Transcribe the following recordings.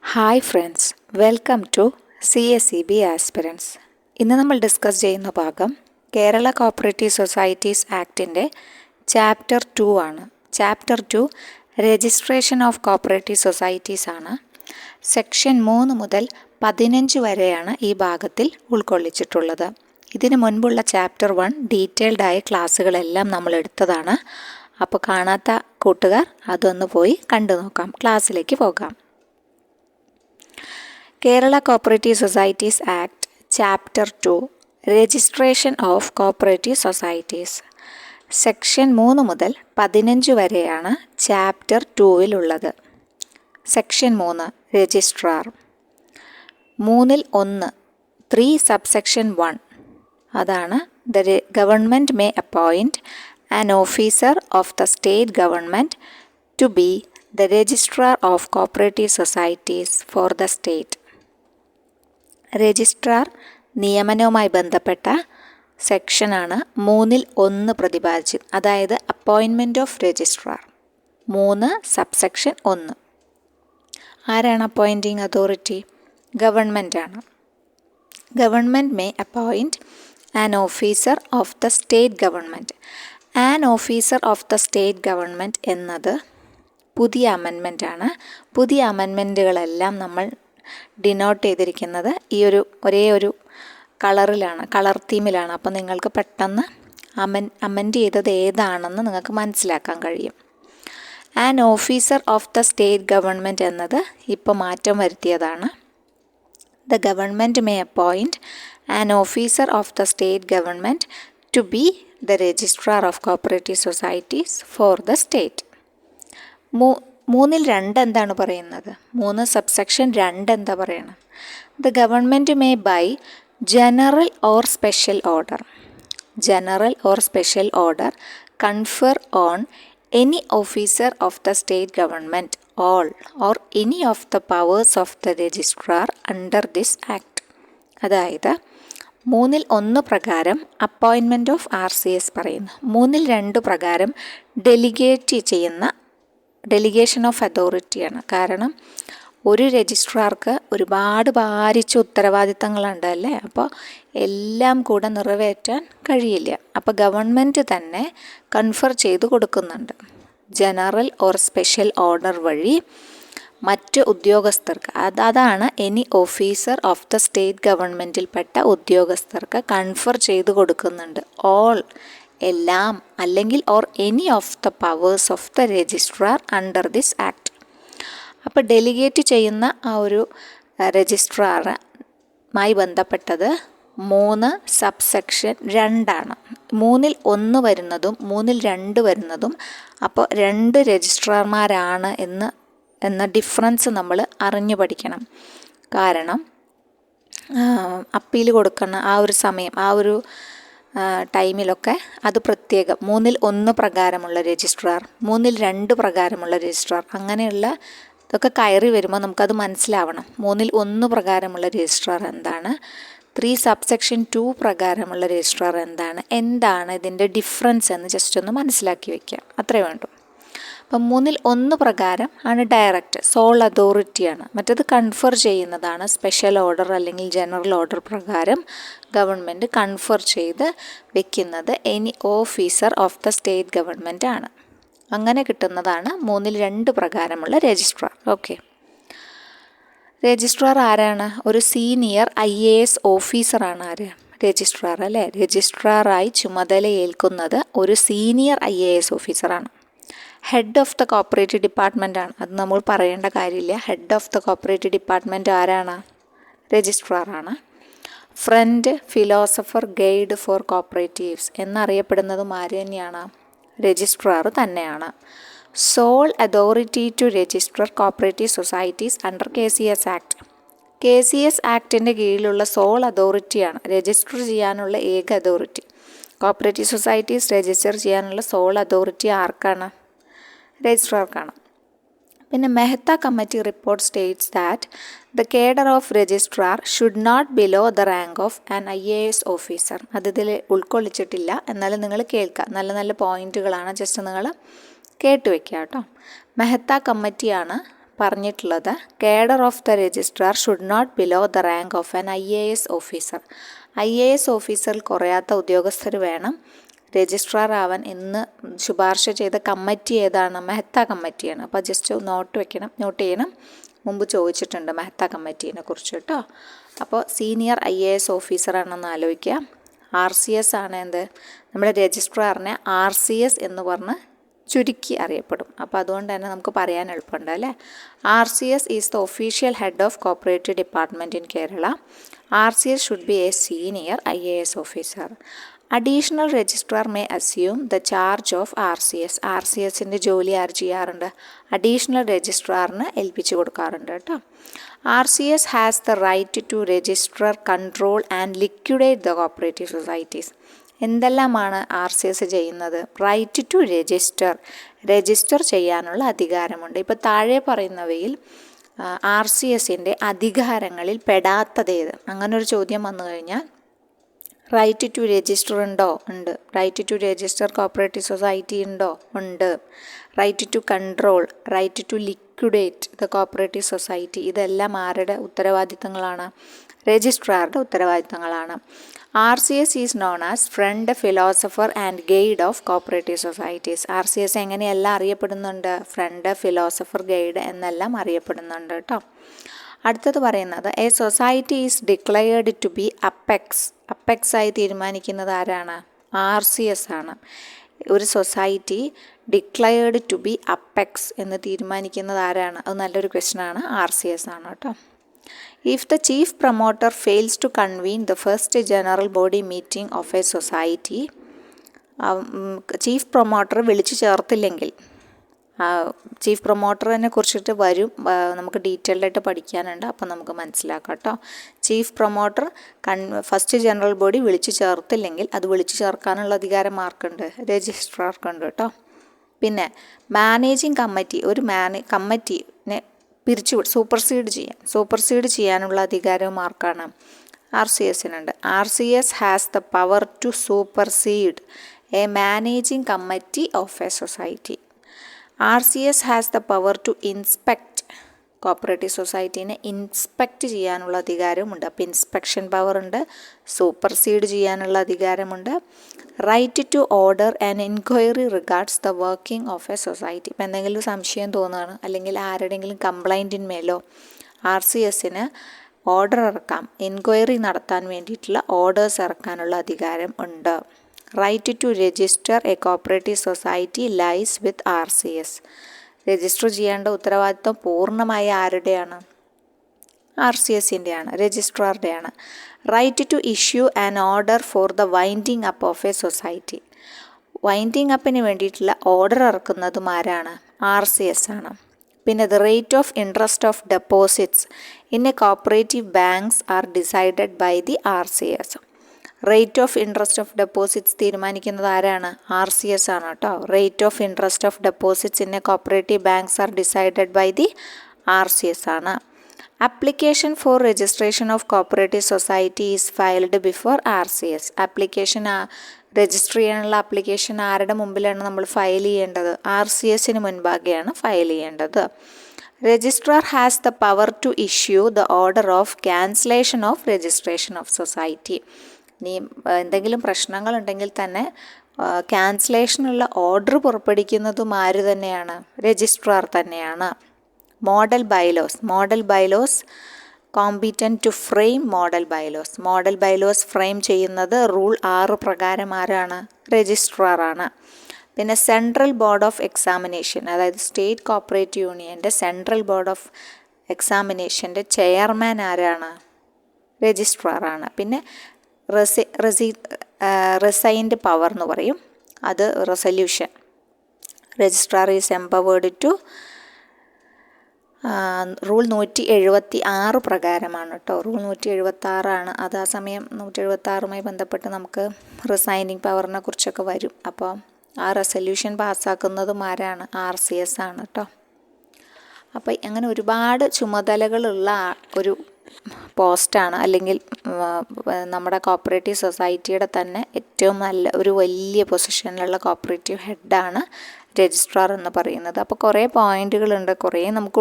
Hi friends, welcome to CSEB aspirants. ഇന്ന് നമ്മൾ discuss ചെയ്യുന്ന ഭാഗം കേരള കോപ്പറേറ്റീവ് സൊസൈറ്റീസ് ആക്ടിൻ്റെ ചാപ്റ്റർ 2 ആണ്. Chapter 2 registration of cooperative societies ആണ്. സെക്ഷൻ 3 മുതൽ 15 വരെയാണ് ഈ ഭാഗത്തിൽ ഉൾക്കൊള്ളിച്ചിട്ടുള്ളത്. ഇതിനു മുൻപുള്ള ചാപ്റ്റർ 1 ഡീറ്റെയിൽഡ് ആയ ക്ലാസ്സുകളെല്ലാം നമ്മൾ എടുത്തതാണ്. അപ്പോൾ കാണാത്ത കൂട്ടുകാർ അതൊന്ന് പോയി കണ്ടു നോക്കാം. ക്ലാസ്സിലേക്ക് പോകാം. Kerala cooperative societies act chapter 2 registration of cooperative societies. Section 3 മുതൽ 15 വരെയാണ് ചാപ്റ്റർ 2-ലുള്ളത്. Section 3 registrar. 3-1 3 സബ്സെക്ഷൻ 1 അതാണ് the government may appoint an officer of the state government to be the registrar of cooperative societies for the state. Registrar നിയമനവുമായി ബന്ധപ്പെട്ട സെക്ഷനാണ് 3-1 പ്രതിപാദിച്ചത്. അതായത് appointment of registrar. 3 subsection 1. ആരാണ് appointing authority? ഗവൺമെൻറ്റാണ്. Government may appoint an officer of the state government. An officer of the state government എന്നത് പുതിയ അമെൻമെൻറ്റാണ്. പുതിയ അമെൻമെൻറ്റുകളെല്ലാം നമ്മൾ ഡിനോട്ട് ചെയ്തിരിക്കുന്നത് ഒരേ ഒരു കളറിലാണ്, കളർ തീമിലാണ്. അപ്പോൾ നിങ്ങൾക്ക് പെട്ടെന്ന് അമെൻഡ് ചെയ്തത് ഏതാണെന്ന് നിങ്ങൾക്ക് മനസ്സിലാക്കാൻ കഴിയും. An officer of the state government എന്നത് ഇപ്പോൾ മാറ്റം വരുത്തിയതാണ്. The government may appoint an officer of the state government to be the registrar of cooperative societies for the state. 3-2 എന്താണ് പറയുന്നത്? 3 സബ്സെക്ഷൻ 2 എന്താ പറയണം? The government may by general or special order. General or special order confer on any officer of the state government all or any of the powers of the registrar under this act. അതായത് 3-1 പ്രകാരം appointment of RCS പറയുന്നു. 3-2 പ്രകാരം delegation of അതോറിറ്റിയാണ്. കാരണം ഒരു രജിസ്ട്രാർക്ക് ഒരുപാട് ഭാരിച്ച ഉത്തരവാദിത്തങ്ങളുണ്ട് അല്ലേ? അപ്പോൾ എല്ലാം കൂടെ നിറവേറ്റാൻ കഴിയില്ല. അപ്പോൾ ഗവൺമെൻറ് തന്നെ കൺഫർ ചെയ്ത് കൊടുക്കുന്നുണ്ട്. ജനറൽ ഓർ സ്പെഷ്യൽ ഓർഡർ വഴി മറ്റ് ഉദ്യോഗസ്ഥർക്ക്, അതാണ് any officer of the state ഗവൺമെൻറ്റിൽപ്പെട്ട ഉദ്യോഗസ്ഥർക്ക് കൺഫർ ചെയ്ത് കൊടുക്കുന്നുണ്ട്. ഓൾ എല്ലാം, അല്ലെങ്കിൽ or any of the powers of the registrar under this act. അപ്പോൾ ഡെലിഗേറ്റ് ചെയ്യുന്ന ആ ഒരു രജിസ്ട്രാറുമായി ബന്ധപ്പെട്ടത് 3 സബ്സെക്ഷൻ 2 ആണ്. 3-1 വരുന്നതും 3-2 വരുന്നതും അപ്പോൾ 2 രജിസ്ട്രാർമാരാണ് എന്ന ഡിഫറൻസ് നമ്മൾ അറിഞ്ഞു പഠിക്കണം. കാരണം അപ്പീൽ കൊടുക്കുന്ന ആ ഒരു സമയം, ആ ഒരു ടൈമിലൊക്കെ അത് പ്രത്യേകം 3-1 പ്രകാരമുള്ള രജിസ്ട്രാർ, 3-2 പ്രകാരമുള്ള രജിസ്ട്രാർ, അങ്ങനെയുള്ള ഇതൊക്കെ കയറി വരുമ്പോൾ നമുക്കത് മനസ്സിലാവണം. 3-1 പ്രകാരമുള്ള രജിസ്ട്രാർ എന്താണ്, 3 സബ്സെക്ഷൻ 2 പ്രകാരമുള്ള രജിസ്ട്രാർ എന്താണ് ഇതിൻ്റെ ഡിഫറൻസ് എന്ന് ജസ്റ്റ് ഒന്ന് മനസ്സിലാക്കി വയ്ക്കുക. അത്രേ വേണ്ടൂ. അപ്പം 3-1 പ്രകാരം ആണ് ഡയറക്റ്റ് സോൾ അതോറിറ്റിയാണ്. മറ്റത് കൺഫർ ചെയ്യുന്നതാണ്. സ്പെഷ്യൽ ഓർഡർ അല്ലെങ്കിൽ ജനറൽ ഓർഡർ പ്രകാരം ഗവൺമെൻറ് കൺഫർ ചെയ്ത് വെക്കുന്നത് any officer of the state government ആണ്. അങ്ങനെ കിട്ടുന്നതാണ് 3-2 പ്രകാരമുള്ള രജിസ്ട്രാർ. ഓക്കെ, രജിസ്ട്രാർ ആരാണ്? ഒരു സീനിയർ IAS ഓഫീസറാണ് ആര്? രജിസ്ട്രാർ അല്ലേ? രജിസ്ട്രാറായി ചുമതലയേൽക്കുന്നത് ഒരു സീനിയർ IAS ഓഫീസറാണ്. Head of the cooperative department ആണ്. അത് നമ്മൾ പറയേണ്ട കാര്യമില്ല. Head of the cooperative department ആരാണ്? രജിസ്ട്രാറാണ്. Friend, philosopher, guide for cooperatives എന്നറിയപ്പെടുന്നതും ആര് തന്നെയാണ്? രജിസ്ട്രാർ തന്നെയാണ്. Sole authority to register cooperative societies under KCS act. KCS ആക്ടിൻ്റെ കീഴിലുള്ള സോൾ അതോറിറ്റിയാണ്. രജിസ്റ്റർ ചെയ്യാനുള്ള ഏക അതോറിറ്റി. കോപ്പറേറ്റീവ് സൊസൈറ്റീസ് രജിസ്റ്റർ ചെയ്യാനുള്ള സോൾ അതോറിറ്റി ആർക്കാണ്? രജിസ്ട്രാർക്കാണ്. പിന്നെ Mehta committee report states that the cadre of registrar should not below the rank of an IAS officer. അതിൽ ഉൾക്കൊള്ളിച്ചിട്ടില്ല, എന്നാലും നിങ്ങൾ കേൾക്കുക. നല്ല നല്ല പോയിന്റുകളാണ്, ജസ്റ്റ് നിങ്ങൾ കേട്ടുവെക്കുക കേട്ടോ. മെഹ്ത്ത കമ്മിറ്റിയാണ് പറഞ്ഞിട്ടുള്ളത് cadre of the registrar should not below the rank of an IAS officer. IAS ഓഫീസറിൽ കുറയാത്ത ഉദ്യോഗസ്ഥർ വേണം രജിസ്ട്രാർ ആവാൻ എന്ന് ശുപാർശ ചെയ്ത കമ്മിറ്റി ഏതാണ്? മെഹ്ത്ത കമ്മിറ്റിയാണ്. അപ്പോൾ ജസ്റ്റ് നോട്ട് ചെയ്യണം. മുമ്പ് ചോദിച്ചിട്ടുണ്ട് മെഹ്ത്ത കമ്മിറ്റീനെ കുറിച്ച് കേട്ടോ. അപ്പോൾ സീനിയർ IAS ഓഫീസറാണെന്ന് ആലോചിക്കുക. RCS ആണ് എന്ത്? നമ്മുടെ രജിസ്ട്രാറിനെ RCS എന്ന് പറഞ്ഞ് ചുരുക്കി അറിയപ്പെടും. അപ്പോൾ അതുകൊണ്ട് തന്നെ നമുക്ക് പറയാൻ എളുപ്പമുണ്ട് അല്ലേ. RCS is the official head of cooperative department in Kerala. RCS should be a senior IAS officer. Additional registrar may assume the charge of RCS. RCSൻ്റെ ജോലി ആര് ചെയ്യാറുണ്ട്? അഡീഷണൽ രജിസ്ട്രാറിന് ഏൽപ്പിച്ചു കൊടുക്കാറുണ്ട് കേട്ടോ. RCS has the right to register, control and liquidate the cooperative societies. എന്തെല്ലാമാണ് RCS ചെയ്യുന്നത്? റൈറ്റ് ടു രജിസ്റ്റർ ചെയ്യാനുള്ള അധികാരമുണ്ട്. ഇപ്പോൾ താഴെ പറയുന്നവയിൽ RCSൻ്റെ അധികാരങ്ങളിൽ പെടാത്തതേത്? അങ്ങനൊരു ചോദ്യം വന്നു കഴിഞ്ഞാൽ റൈറ്റ് ടു രജിസ്റ്റർ ഉണ്ടോ? ഉണ്ട്. Right to register cooperative society ഉണ്ടോ? ഉണ്ട്. Right to control, right to liquidate the cooperative society, ഇതെല്ലാം ആരുടെ ഉത്തരവാദിത്തങ്ങളാണ്? രജിസ്ട്രാറുടെ ഉത്തരവാദിത്തങ്ങളാണ്. RCS is known as friend, philosopher and guide of cooperative societies. RCS എങ്ങനെയെല്ലാം അറിയപ്പെടുന്നുണ്ട്? ഫ്രണ്ട്, ഫിലോസഫർ, ഗൈഡ് എന്നെല്ലാം അറിയപ്പെടുന്നുണ്ട് കേട്ടോ. അടുത്തത് പറയുന്നത് a society is declared to be apex ആയി തീരുമാനിക്കുന്നത് ആരാണ്? RCS ആണ്. ഒരു society declared to be apex എന്ന് തീരുമാനിക്കുന്നത് ആരാണ്? അത് നല്ലൊരു ക്വസ്റ്റ്യനാണ്. RCS ആണ് കേട്ടോ. If the chief promoter fails to convene the first general body meeting of a society, chief promoter വിളിച്ചു ചേർത്തില്ലെങ്കിൽ, ചീഫ് പ്രൊമോട്ടറിനെ കുറിച്ചിട്ട് വരും, നമുക്ക് ഡീറ്റെയിൽഡായിട്ട് പഠിക്കാനുണ്ട്. അപ്പോൾ നമുക്ക് മനസ്സിലാക്കാം കേട്ടോ. Chief promoter first general body വിളിച്ചു ചേർത്തില്ലെങ്കിൽ അത് വിളിച്ചു ചേർക്കാനുള്ള അധികാരം ആർക്കുണ്ട്? രജിസ്ട്രാർക്കുണ്ട് കേട്ടോ. പിന്നെ മാനേജിങ് കമ്മിറ്റി, ഒരു കമ്മിറ്റിനെ സൂപ്പർസീഡ് ചെയ്യാനുള്ള അധികാരവും ആർക്കാണ്? RCSനുണ്ട്. RCS has the power to supersede a managing committee of a society. RCS has the power to inspect, cooperative സൊസൈറ്റീനെ ഇൻസ്പെക്റ്റ് ചെയ്യാനുള്ള അധികാരമുണ്ട്. അപ്പോൾ ഇൻസ്പെക്ഷൻ പവർ ഉണ്ട്, സൂപ്പർസീഡ് ചെയ്യാനുള്ള അധികാരമുണ്ട്. Right to order and enquiry regards the working of a society. ഇപ്പോൾ എന്തെങ്കിലും സംശയം തോന്നുകയാണ് അല്ലെങ്കിൽ ആരുടെയെങ്കിലും കംപ്ലൈൻറ്റിന്മേലോ RCSന് ഓർഡർ ഇറക്കാം, എൻക്വയറി നടത്താൻ വേണ്ടിയിട്ടുള്ള ഓർഡേഴ്സ് ഇറക്കാനുള്ള അധികാരം ഉണ്ട്. Right to register a cooperative society lies with RCS. രജിസ്റ്റർ ചെയ്യേണ്ട ഉത്തരവാദിത്വം പൂർണ്ണമായി ആരുടെയാണ്? RCSൻ്റെയാണ്, രജിസ്ട്രാറുടെയാണ്. Right to issue an order for the winding up of a society. Winding അപ്പിന് വേണ്ടിയിട്ടുള്ള ഓർഡർ ഇറക്കുന്നതും ആരാണ്? RCS ആണ്. പിന്നെ the rate of interest of deposits in a cooperative banks are decided by the RCS. Rate of interest of deposits തീരുമാനിക്കുന്നത് ആരാണ്? RCS ആണ് കേട്ടോ. Rate of interest of deposits in a cooperative banks are decided by the RCS ആണ്. Application for registration of cooperative society is filed before RCS. രജിസ്റ്റർ ചെയ്യാനുള്ള application ആരുടെ മുമ്പിലാണ് നമ്മൾ ഫയൽ ചെയ്യേണ്ടത്? RCSന് മുൻപാകെയാണ് ഫയൽ ചെയ്യേണ്ടത്. Registrar has the power to issue the order of cancellation of registration of society. ഇനി എന്തെങ്കിലും പ്രശ്നങ്ങളുണ്ടെങ്കിൽ തന്നെ ക്യാൻസലേഷനുള്ള ഓർഡർ പുറപ്പെടുവിക്കുന്നതും ആര് തന്നെയാണ്? രജിസ്ട്രാർ തന്നെയാണ്. Model bylaws competent to frame model bylaws frame ചെയ്യുന്നത് റൂൾ 6 പ്രകാരം ആരാണ്? രജിസ്ട്രാറാണ്. പിന്നെ സെൻട്രൽ ബോർഡ് ഓഫ് എക്സാമിനേഷൻ, അതായത് സ്റ്റേറ്റ് കോപ്പറേറ്റീവ് യൂണിയൻ്റെ സെൻട്രൽ ബോർഡ് ഓഫ് എക്സാമിനേഷൻ്റെ ചെയർമാൻ ആരാണ്? രജിസ്ട്രാറാണ്. പിന്നെ റിസൈൻഡ് പവർ എന്ന് പറയും, അത് resolution. Registrar is empowered to rule 176 പ്രകാരമാണ് കേട്ടോ. റൂൾ 176 അത് ആ സമയം 176 ബന്ധപ്പെട്ട് നമുക്ക് റിസൈനിങ് പവറിനെ കുറിച്ചൊക്കെ വരും. അപ്പോൾ ആ റെസൊല്യൂഷൻ പാസ്സാക്കുന്നതും ആരാണ്? RCS ആണ് കേട്ടോ. അപ്പോൾ അങ്ങനെ ഒരുപാട് ചുമതലകളുള്ള ഒരു പോസ്റ്റാണ്, അല്ലെങ്കിൽ നമ്മുടെ കോപ്പറേറ്റീവ് സൊസൈറ്റിയുടെ തന്നെ ഏറ്റവും നല്ല ഒരു വലിയ പൊസിഷനിലുള്ള കോപ്പറേറ്റീവ് ഹെഡാണ് രജിസ്ട്രാർ എന്ന് പറയുന്നത്. അപ്പോൾ കുറേ പോയിന്റുകളുണ്ട്, കുറേ നമുക്ക്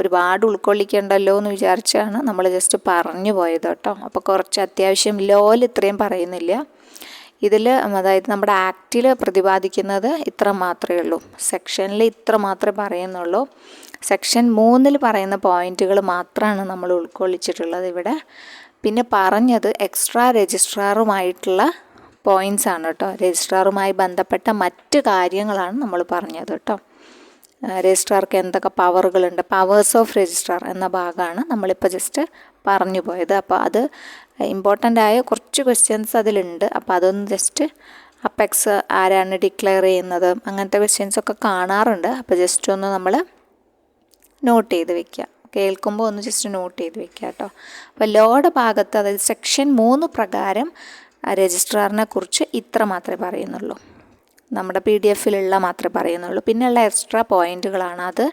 ഒരുപാട് ഉൾക്കൊള്ളിക്കേണ്ടല്ലോ എന്ന് വിചാരിച്ചാണ് നമ്മൾ ജസ്റ്റ് പറഞ്ഞു പോയത് കേട്ടോ. അപ്പോൾ കുറച്ച് അത്യാവശ്യം ലോയിൽ ഇത്രയും പറയുന്നില്ല. ഇതിൽ അതായത് നമ്മുടെ ആക്റ്റിൽ പ്രതിപാദിക്കുന്നത് ഇത്ര മാത്രമേ ഉള്ളൂ, സെക്ഷനിൽ ഇത്ര മാത്രമേ പറയുന്നുള്ളൂ. സെക്ഷൻ 3 പറയുന്ന പോയിന്റുകൾ മാത്രമാണ് നമ്മൾ ഉൾക്കൊള്ളിച്ചിട്ടുള്ളത് ഇവിടെ. പിന്നെ പറഞ്ഞത് എക്സ്ട്രാ രജിസ്ട്രാറുമായിട്ടുള്ള പോയിൻറ്റ്സ് ആണ് കേട്ടോ. രജിസ്ട്രാറുമായി ബന്ധപ്പെട്ട മറ്റ് കാര്യങ്ങളാണ് നമ്മൾ പറഞ്ഞത് കേട്ടോ. രജിസ്ട്രാർക്ക് എന്തൊക്കെ പവറുകളുണ്ട്, പവേഴ്സ് ഓഫ് രജിസ്ട്രാർ എന്ന ഭാഗമാണ് നമ്മളിപ്പോൾ ജസ്റ്റ് പറഞ്ഞു പോയത്. അപ്പോൾ അത് ഇമ്പോർട്ടൻ്റ് ആയ കുറച്ച് ക്വസ്റ്റ്യൻസ് അതിലുണ്ട്. അപ്പോൾ അതൊന്ന് ജസ്റ്റ് അപ്പെക്സ് ആരാണ് ഡിക്ലെയർ ചെയ്യുന്നത്, അങ്ങനത്തെ ക്വസ്റ്റ്യൻസൊക്കെ കാണാറുണ്ട്. അപ്പോൾ ജസ്റ്റ് ഒന്ന് നമ്മൾ നോട്ട് ചെയ്ത് വെക്കുക, കേൾക്കുമ്പോൾ ഒന്ന് ജസ്റ്റ് നോട്ട് ചെയ്ത് വെക്കുക കേട്ടോ. അപ്പോൾ ലോയുടെ ഭാഗത്ത്, അതായത് സെക്ഷൻ 3 പ്രകാരം രജിസ്ട്രാറിനെ കുറിച്ച് ഇത്ര മാത്രമേ പറയുന്നുള്ളൂ, നമ്മുടെ PDF-ലുള്ള മാത്രമേ പറയുന്നുള്ളൂ. പിന്നെയുള്ള എക്സ്ട്രാ പോയിന്റുകളാണ്, അത്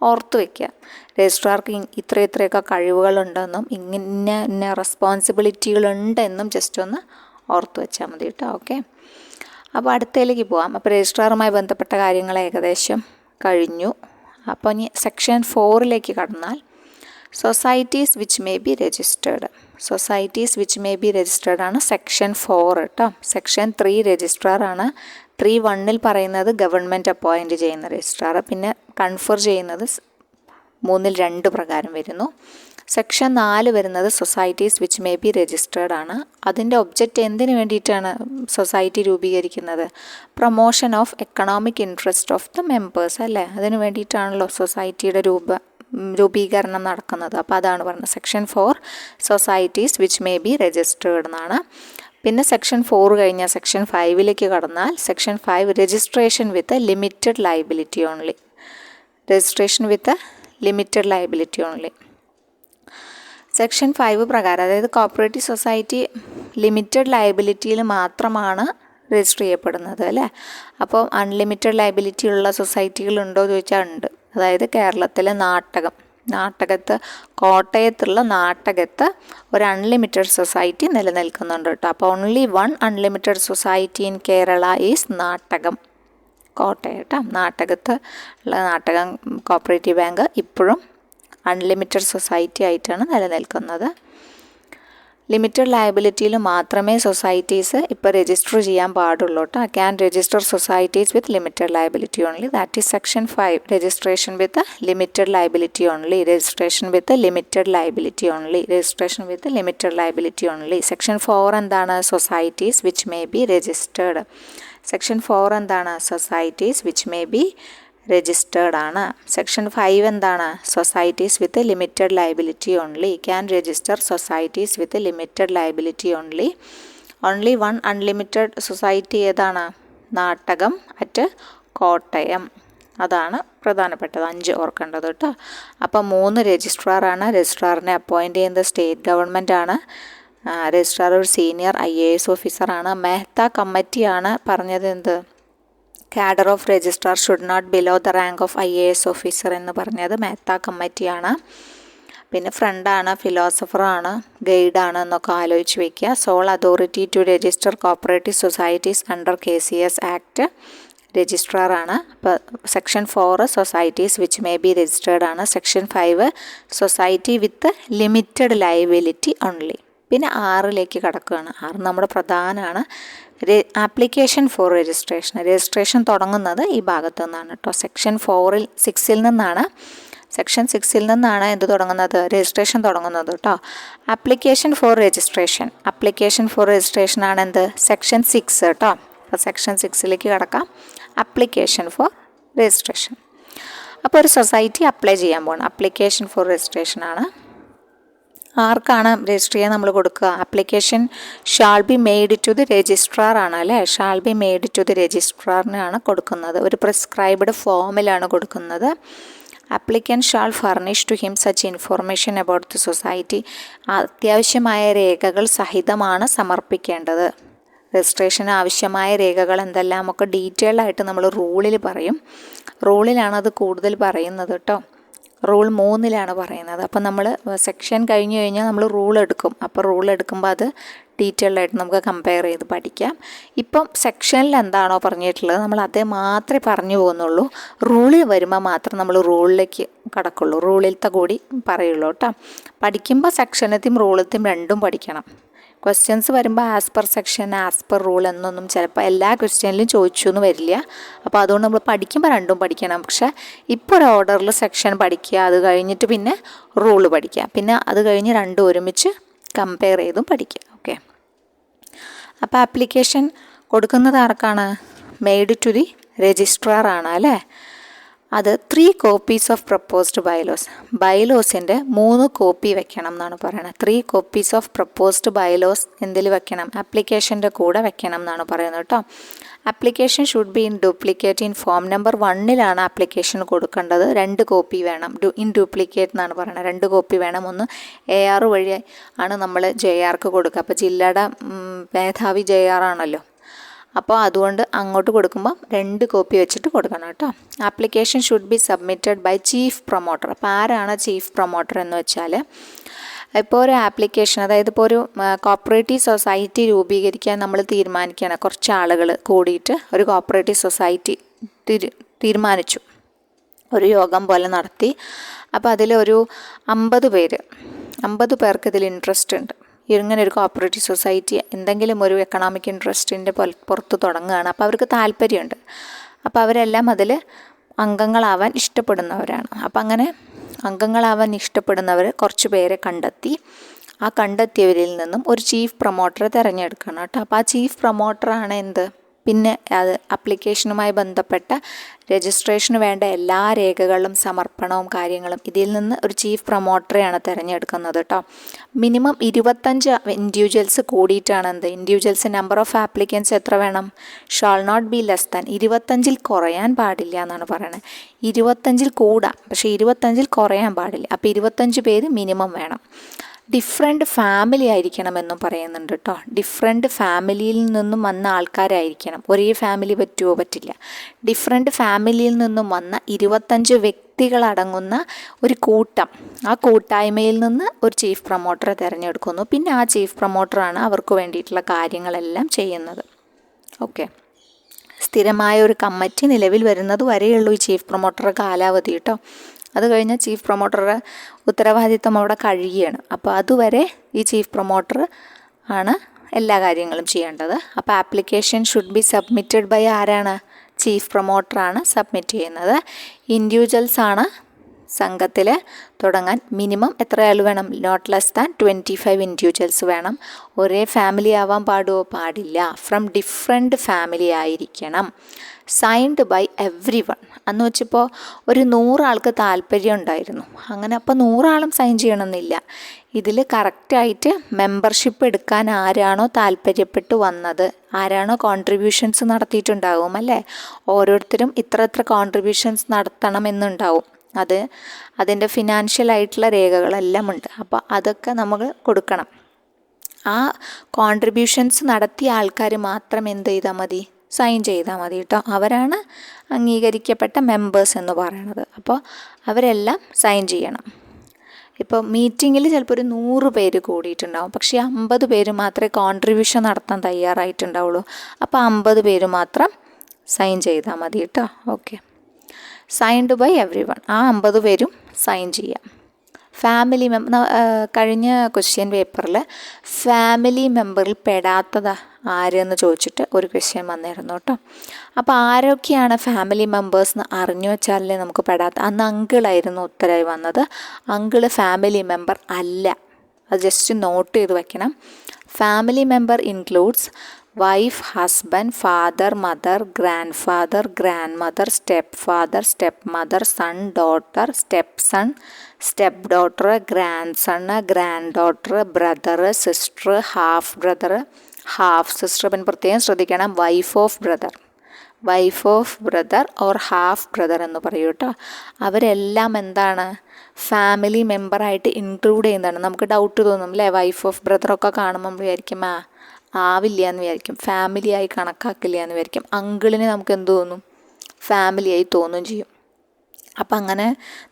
ഓർത്ത് വയ്ക്കുക. രജിസ്ട്രാർക്ക് ഇത്രയൊക്കെ കഴിവുകളുണ്ടെന്നും ഇന്ന റെസ്പോൺസിബിലിറ്റികളുണ്ടെന്നും ജസ്റ്റ് ഒന്ന് ഓർത്ത് വെച്ചാൽ മതി കേട്ടോ. ഓക്കെ, അപ്പോൾ അടുത്തതിലേക്ക് പോവാം. അപ്പോൾ രജിസ്ട്രാറുമായി ബന്ധപ്പെട്ട കാര്യങ്ങൾ ഏകദേശം കഴിഞ്ഞു. അപ്പോൾ ഇനി സെക്ഷൻ 4 കടന്നാൽ societies which may be registered. Societies which may be registered ആണ് സെക്ഷൻ 4 കേട്ടോ. സെക്ഷൻ 3 രജിസ്ട്രാറാണ്. 3(1) പറയുന്നത് ഗവൺമെൻറ് അപ്പോയിൻറ്റ് ചെയ്യുന്ന രജിസ്ട്രാർ. പിന്നെ കൺഫർ ചെയ്യുന്നത് 3(2) പ്രകാരം വരുന്നു. സെക്ഷൻ 4 വരുന്നത് societies which may be registered ആണ്. അതിൻ്റെ ഒബ്ജക്റ്റ് എന്തിനു വേണ്ടിയിട്ടാണ് സൊസൈറ്റി രൂപീകരിക്കുന്നത്? Promotion of economic interest of the members അല്ലേ, അതിന് വേണ്ടിയിട്ടാണല്ലോ സൊസൈറ്റിയുടെ രൂപീകരണം നടക്കുന്നത്. അപ്പോൾ അതാണ് പറഞ്ഞത്. Section 4 societies which may be registered എന്നാണ്. പിന്നെ സെക്ഷൻ 4 കഴിഞ്ഞാൽ സെക്ഷൻ 5 കടന്നാൽ സെക്ഷൻ 5 രജിസ്ട്രേഷൻ വിത്ത് ലിമിറ്റഡ് ലയബിലിറ്റി ഓൺലി. രജിസ്ട്രേഷൻ വിത്ത് ലിമിറ്റഡ് ലയബിലിറ്റി ഓൺലി. സെക്ഷൻ 5 പ്രകാരം, അതായത് കോപ്പറേറ്റീവ് സൊസൈറ്റി ലിമിറ്റഡ് ലയബിലിറ്റിയിൽ മാത്രമാണ് രജിസ്റ്റർ ചെയ്യപ്പെടുന്നത് അല്ലേ. അപ്പോൾ അൺലിമിറ്റഡ് ലയബിലിറ്റി ഉള്ള സൊസൈറ്റികളുണ്ടോ എന്ന് ചോദിച്ചാൽ ഉണ്ട്. അതായത് കേരളത്തിലെ കോട്ടയത്തുള്ള നാട്ടകത്ത് ഒരു അൺലിമിറ്റഡ് സൊസൈറ്റി നിലനിൽക്കുന്നുണ്ട് കേട്ടോ. അപ്പോൾ only 1 unlimited society in Kerala is Nattakam, Kottayam. നാട്ടകത്ത് ഉള്ള നാട്ടകം കോപ്പറേറ്റീവ് ബാങ്ക് ഇപ്പോഴും അൺലിമിറ്റഡ് സൊസൈറ്റി ആയിട്ടാണ് നിലനിൽക്കുന്നത്. ലിമിറ്റഡ് ലയബിലിറ്റിയിൽ മാത്രമേ സൊസൈറ്റീസ് ഇപ്പോൾ രജിസ്റ്റർ ചെയ്യാൻ പാടുള്ളൂ കേട്ടോ. Can register societies with limited liability only. That is section 5 registration with limited liability only. Registration with limited liability only. Registration with limited liability only. Section 4 എന്താണ്? Societies which may be registered. Section 4 എന്താണ്? Societies which may be registered ആണ്. Section 5 എന്താണ്? Societies with limited liability only. Can register societies with limited liability only. Only 1 unlimited society ഏതാണ്? Nattakam at Kottayam. അതാണ് പ്രധാനപ്പെട്ടത്, 5 ഓർക്കേണ്ടത് കേട്ടോ. അപ്പോൾ 3 രജിസ്ട്രാറാണ്. രജിസ്ട്രാറിനെ അപ്പോയിൻറ്റ് ചെയ്യുന്നത് സ്റ്റേറ്റ് ഗവൺമെൻറ് ആണ്. രജിസ്ട്രാർ ഒരു സീനിയർ IAS ഓഫീസറാണ്. മെഹ്ത്ത കമ്മിറ്റിയാണ് പറഞ്ഞത് എന്ത്? Cadre of registrar should not below the rank of IAS officer എന്ന് പറഞ്ഞത് മെഹ്ത്ത കമ്മിറ്റിയാണ്. പിന്നെ ഫ്രണ്ടാണ്, ഫിലോസഫറാണ്, ഗൈഡാണ് എന്നൊക്കെ ആലോചിച്ച് വയ്ക്കുക. Sole authority to register cooperative societies under KCS act രജിസ്ട്രാറാണ്. അപ്പോൾ section 4 societies which may be registered ആണ്. Section 5 society with limited liability only. പിന്നെ 6 കടക്കുകയാണ്. 6 നമ്മുടെ പ്രധാനമാണ്. Application for registration. രജിസ്ട്രേഷൻ തുടങ്ങുന്നത് ഈ ഭാഗത്തു നിന്നാണ് കേട്ടോ. സെക്ഷൻ 6 നിന്നാണ്. സെക്ഷൻ 6 നിന്നാണ് എന്ത് തുടങ്ങുന്നത്? രജിസ്ട്രേഷൻ തുടങ്ങുന്നത് കേട്ടോ. Application for registration. Application for registration ആണ് എന്ത്? സെക്ഷൻ 6 കേട്ടോ. അപ്പോൾ സെക്ഷൻ 6 കടക്കാം. Application for registration. അപ്പോൾ ഒരു സൊസൈറ്റി അപ്ലൈ ചെയ്യാൻ പോകണം. ആപ്ലിക്കേഷൻ ഫോർ രജിസ്ട്രേഷൻ ആണ്. ആർക്കാണ് രജിസ്റ്റർ ചെയ്യാൻ നമ്മൾ കൊടുക്കുക? Application shall be made to the registrar ആണ് അല്ലേ. Shall be made to the രജിസ്ട്രാറിനാണ് കൊടുക്കുന്നത്. ഒരു പ്രിസ്ക്രൈബ്ഡ് ഫോമിലാണ് കൊടുക്കുന്നത്. Applicant shall furnish to him such information about the society. അത്യാവശ്യമായ രേഖകൾ സഹിതമാണ് സമർപ്പിക്കേണ്ടത്. രജിസ്ട്രേഷന് ആവശ്യമായ രേഖകൾ എന്തെല്ലാം ഒക്കെ ഡീറ്റെയിൽ ആയിട്ട് നമ്മൾ റൂളിൽ പറയും. റൂളിലാണ് അത് കൂടുതൽ പറയുന്നത് കേട്ടോ. റൂൾ 3 പറയുന്നത്. അപ്പം നമ്മൾ സെക്ഷൻ കഴിഞ്ഞ് കഴിഞ്ഞാൽ നമ്മൾ റൂൾ എടുക്കും. അപ്പോൾ റൂൾ എടുക്കുമ്പോൾ അത് ഡീറ്റെയിൽഡ് ആയിട്ട് നമുക്ക് കമ്പയർ ചെയ്ത് പഠിക്കാം. ഇപ്പം സെക്ഷനിൽ എന്താണോ പറഞ്ഞിട്ടുള്ളത് നമ്മൾ അതേ മാത്രമേ പറഞ്ഞു പോകുന്നുള്ളൂ. റൂളിൽ വരുമ്പോൾ മാത്രം നമ്മൾ റൂളിലേക്ക് കടക്കുള്ളൂ, റൂളിലത്തെ കൂടി പറയുള്ളൂ കേട്ടോ. പഠിക്കുമ്പോൾ സെക്ഷനത്തെയും റൂളത്തെയും രണ്ടും പഠിക്കണം. ക്വസ്റ്റ്യൻസ് വരുമ്പോൾ as per section as per rule എന്നൊന്നും ചിലപ്പോൾ എല്ലാ ക്വസ്റ്റ്യനിലും ചോദിച്ചു എന്ന് വരില്ല. അപ്പോൾ അതുകൊണ്ട് നമ്മൾ പഠിക്കുമ്പോൾ രണ്ടും പഠിക്കണം. പക്ഷേ ഇപ്പോൾ ഒരു ഓർഡറിൽ സെക്ഷൻ പഠിക്കുക, അത് കഴിഞ്ഞിട്ട് പിന്നെ റൂള് പഠിക്കുക, പിന്നെ അത് കഴിഞ്ഞ് രണ്ടും ഒരുമിച്ച് കമ്പയർ ചെയ്തും പഠിക്കുക. ഓക്കെ. അപ്പോൾ ആപ്ലിക്കേഷൻ കൊടുക്കുന്നത് ആർക്കാണ്? മെയ്ഡ് ടു ദി രജിസ്ട്രാർ ആണ് അല്ലേ. അത് 3 copies ഓഫ് പ്രപ്പോസ്ഡ് ബൈലോസ്. ബൈലോസിൻ്റെ 3 കോപ്പി വെക്കണം എന്നാണ് പറയുന്നത്. 3 copies ഓഫ് പ്രപ്പോസ്ഡ് ബൈലോസ് എന്തിൽ വെക്കണം? ആപ്ലിക്കേഷൻ്റെ കൂടെ വെക്കണം എന്നാണ് പറയുന്നത് കേട്ടോ. Application should be in duplicate in form number 1 application കൊടുക്കേണ്ടത്. 2 കോപ്പി വേണം. ഇൻ ഡ്യൂപ്ലിക്കേറ്റ് എന്നാണ് പറയുന്നത്. 2 കോപ്പി വേണം. ഒന്ന് AR വഴി ആണ് നമ്മൾ JRക്ക് കൊടുക്കുക. അപ്പോൾ ജില്ലയുടെ മേധാവി JR ആണല്ലോ. അപ്പോൾ അതുകൊണ്ട് അങ്ങോട്ട് കൊടുക്കുമ്പോൾ 2 കോപ്പി വെച്ചിട്ട് കൊടുക്കണം കേട്ടോ. Application should be submitted by chief promoter. അപ്പോൾ ആരാണ് ചീഫ് പ്രൊമോട്ടർ എന്ന് വെച്ചാൽ, ഇപ്പോൾ ഒരു ആപ്ലിക്കേഷൻ, അതായത് ഇപ്പോൾ ഒരു കോപ്പറേറ്റീവ് സൊസൈറ്റി രൂപീകരിക്കാൻ നമ്മൾ തീരുമാനിക്കുകയാണ്. കുറച്ച് ആളുകൾ കൂടിയിട്ട് ഒരു കോപ്പറേറ്റീവ് സൊസൈറ്റി തീരുമാനിച്ചു, ഒരു യോഗം പോലെ നടത്തി. അപ്പോൾ അതിലൊരു 50 പേർക്ക് ഇതിൽ ഇൻട്രസ്റ്റ് ഉണ്ട്. ഇങ്ങനെ ഒരു കോപ്പറേറ്റീവ് സൊസൈറ്റി എന്തെങ്കിലും ഒരു എക്കണോമിക് ഇൻട്രസ്റ്റിൻ്റെ പുറത്ത് തുടങ്ങുകയാണ്. അപ്പോൾ അവർക്ക് താല്പര്യമുണ്ട്. അപ്പോൾ അവരെല്ലാം അതിൽ അംഗങ്ങളാവാൻ ഇഷ്ടപ്പെടുന്നവരാണ്. അപ്പം അങ്ങനെ അംഗങ്ങളാവാൻ ഇഷ്ടപ്പെടുന്നവർ കുറച്ച് പേരെ കണ്ടെത്തി. ആ കണ്ടെത്തിയവരിൽ നിന്നും ഒരു ചീഫ് പ്രൊമോട്ടറെ തിരഞ്ഞെടുക്കണം കേട്ടോ. അപ്പോൾ ആ ചീഫ് പ്രൊമോട്ടറാണ് എന്ത്, പിന്നെ അത് ആപ്ലിക്കേഷനുമായി ബന്ധപ്പെട്ട രജിസ്ട്രേഷന് വേണ്ട എല്ലാ രേഖകളും സമർപ്പണവും കാര്യങ്ങളും ഇതിൽ നിന്ന് ഒരു ചീഫ് പ്രൊമോട്ടറെയാണ് തിരഞ്ഞെടുക്കുന്നത് കേട്ടോ. മിനിമം 25 ഇൻഡിവിജ്വൽസ് കൂടിയിട്ടാണ് എന്ത്, ഇൻഡിവിജ്വൽസ് നമ്പർ ഓഫ് ആപ്ലിക്കൻസ് എത്ര വേണം? Shall not be less than 25 കുറയാൻ പാടില്ല എന്നാണ് പറയുന്നത്. 25 കൂടാം, പക്ഷേ 25 കുറയാൻ പാടില്ല. അപ്പോൾ 25 പേര് മിനിമം വേണം. ഡിഫറെൻറ്റ് ഫാമിലി ആയിരിക്കണമെന്നും പറയുന്നുണ്ട് കേട്ടോ. ഡിഫറെൻറ്റ് ഫാമിലിയിൽ നിന്നും വന്ന ആൾക്കാരായിരിക്കണം. ഒരേ ഫാമിലി പറ്റുമോ? പറ്റില്ല. ഡിഫറെൻറ്റ് ഫാമിലിയിൽ നിന്നും വന്ന 25 വ്യക്തികളടങ്ങുന്ന ഒരു കൂട്ടം, ആ കൂട്ടായ്മയിൽ നിന്ന് ഒരു ചീഫ് പ്രൊമോട്ടറെ തിരഞ്ഞെടുക്കുന്നു. പിന്നെ ആ ചീഫ് പ്രൊമോട്ടറാണ് അവർക്ക് വേണ്ടിയിട്ടുള്ള കാര്യങ്ങളെല്ലാം ചെയ്യുന്നത്. ഓക്കെ. സ്ഥിരമായ ഒരു കമ്മിറ്റി നിലവിൽ വരുന്നത് വരെയുള്ളൂ ഈ ചീഫ് പ്രൊമോട്ടറുടെ കാലാവധി കേട്ടോ. അത് കഴിഞ്ഞാൽ ചീഫ് പ്രൊമോട്ടറുടെ ഉത്തരവാദിത്തം അവിടെ കഴിയുകയാണ്. അപ്പോൾ അതുവരെ ഈ ചീഫ് പ്രൊമോട്ടർ ആണ് എല്ലാ കാര്യങ്ങളും ചെയ്യേണ്ടത്. അപ്പോൾ application should be submitted by ആരാണ്? ചീഫ് പ്രൊമോട്ടറാണ് സബ്മിറ്റ് ചെയ്യുന്നത്. ഇൻഡിവിജ്വൽസ് ആണ് സംഘത്തിൽ തുടങ്ങാൻ മിനിമം എത്ര ആൾ വേണം? നോട്ട് ലെസ് ദാൻ 25 ഇൻഡിവിജ്വൽസ് വേണം. ഒരേ ഫാമിലി ആവാൻ പാടുമോ? പാടില്ല. ഫ്രം ഡിഫറെൻറ്റ് ഫാമിലി ആയിരിക്കണം. സൈൻഡ് ബൈ എവ്രി വൺ എന്ന് വെച്ചപ്പോൾ ഒരു 100 ആൾക്ക് താല്പര്യം ഉണ്ടായിരുന്നു. അങ്ങനെ അപ്പോൾ 100 ആളും സൈൻ ചെയ്യണമെന്നില്ല. ഇതിൽ കറക്റ്റായിട്ട് മെമ്പർഷിപ്പ് എടുക്കാൻ ആരാണോ താല്പര്യപ്പെട്ട് വന്നത്, ആരാണോ കോൺട്രിബ്യൂഷൻസ് നടത്തിയിട്ടുണ്ടാവും അല്ലേ, ഓരോരുത്തരും ഇത്ര കോൺട്രിബ്യൂഷൻസ് നടത്തണമെന്നുണ്ടാവും. അതിൻ്റെ ഫിനാൻഷ്യൽ ആയിട്ടുള്ള രേഖകളെല്ലാം ഉണ്ട്. അപ്പോൾ അതൊക്കെ നമ്മൾ കൊടുക്കണം. ആ കോൺട്രിബ്യൂഷൻസ് നടത്തിയ ആൾക്കാർ മാത്രം എന്ത് ചെയ്താൽ മതി? സൈൻ ചെയ്താൽ മതി കേട്ടോ. അവരാണ് അംഗീകരിക്കപ്പെട്ട മെമ്പേഴ്സ് എന്ന് പറയുന്നത്. അപ്പോൾ അവരെല്ലാം സൈൻ ചെയ്യണം. ഇപ്പോൾ മീറ്റിങ്ങിൽ ചിലപ്പോൾ ഒരു 100 പേര് കൂടിയിട്ടുണ്ടാവും, പക്ഷേ 50 പേര് മാത്രമേ കോൺട്രിബ്യൂഷൻ നടത്താൻ തയ്യാറായിട്ടുണ്ടാവുള്ളൂ. അപ്പോൾ 50 പേര് മാത്രം സൈൻ ചെയ്താൽ മതി കേട്ടോ. Okay. Signed by every one. ആ 50 പേരും സൈൻ ചെയ്യാം. ഫാമിലി കഴിഞ്ഞ ക്വസ്റ്റ്യൻ പേപ്പറിൽ ഫാമിലി മെമ്പറിൽ പെടാത്തത് ആരെന്ന് ചോദിച്ചിട്ട് ഒരു ക്വസ്റ്റ്യൻ വന്നിരുന്നു കേട്ടോ. അപ്പോൾ ആരൊക്കെയാണ് ഫാമിലി മെമ്പേഴ്സ് എന്ന് അറിഞ്ഞു വെച്ചാലേ നമുക്ക് പെടാത്ത. അന്ന് അങ്കിളായിരുന്നു ഉത്തരവായി വന്നത്. അങ്കിള് ഫാമിലി മെമ്പർ അല്ല. അത് ജസ്റ്റ് നോട്ട് ചെയ്ത് വയ്ക്കണം. Family member includes wife, husband, father, mother, grandfather, grandmother, stepfather, stepmother, son, daughter, stepson, stepdaughter, grandson, granddaughter, brother, sister, half brother, half sister. പിന്നെ പ്രത്യേകം ശ്രദ്ധിക്കണം, wife of brother or half brother എന്ന് പറയൂ കേട്ടോ. അവരെല്ലാം എന്താണ്? Family മെമ്പറായിട്ട് include ചെയ്യുന്നതാണ്. നമുക്ക് ഡൗട്ട് തോന്നും അല്ലേ, വൈഫ് ഓഫ് ബ്രദറൊക്കെ കാണുമ്പോൾ നമ്മൾ വിചാരിക്കും ആവില്ല എന്ന് വിചാരിക്കും, ഫാമിലിയായി കണക്കാക്കില്ല എന്ന് വിചാരിക്കും. അങ്കിളിന് നമുക്ക് എന്ത് തോന്നും? ഫാമിലിയായി തോന്നും ചെയ്യും. അപ്പം അങ്ങനെ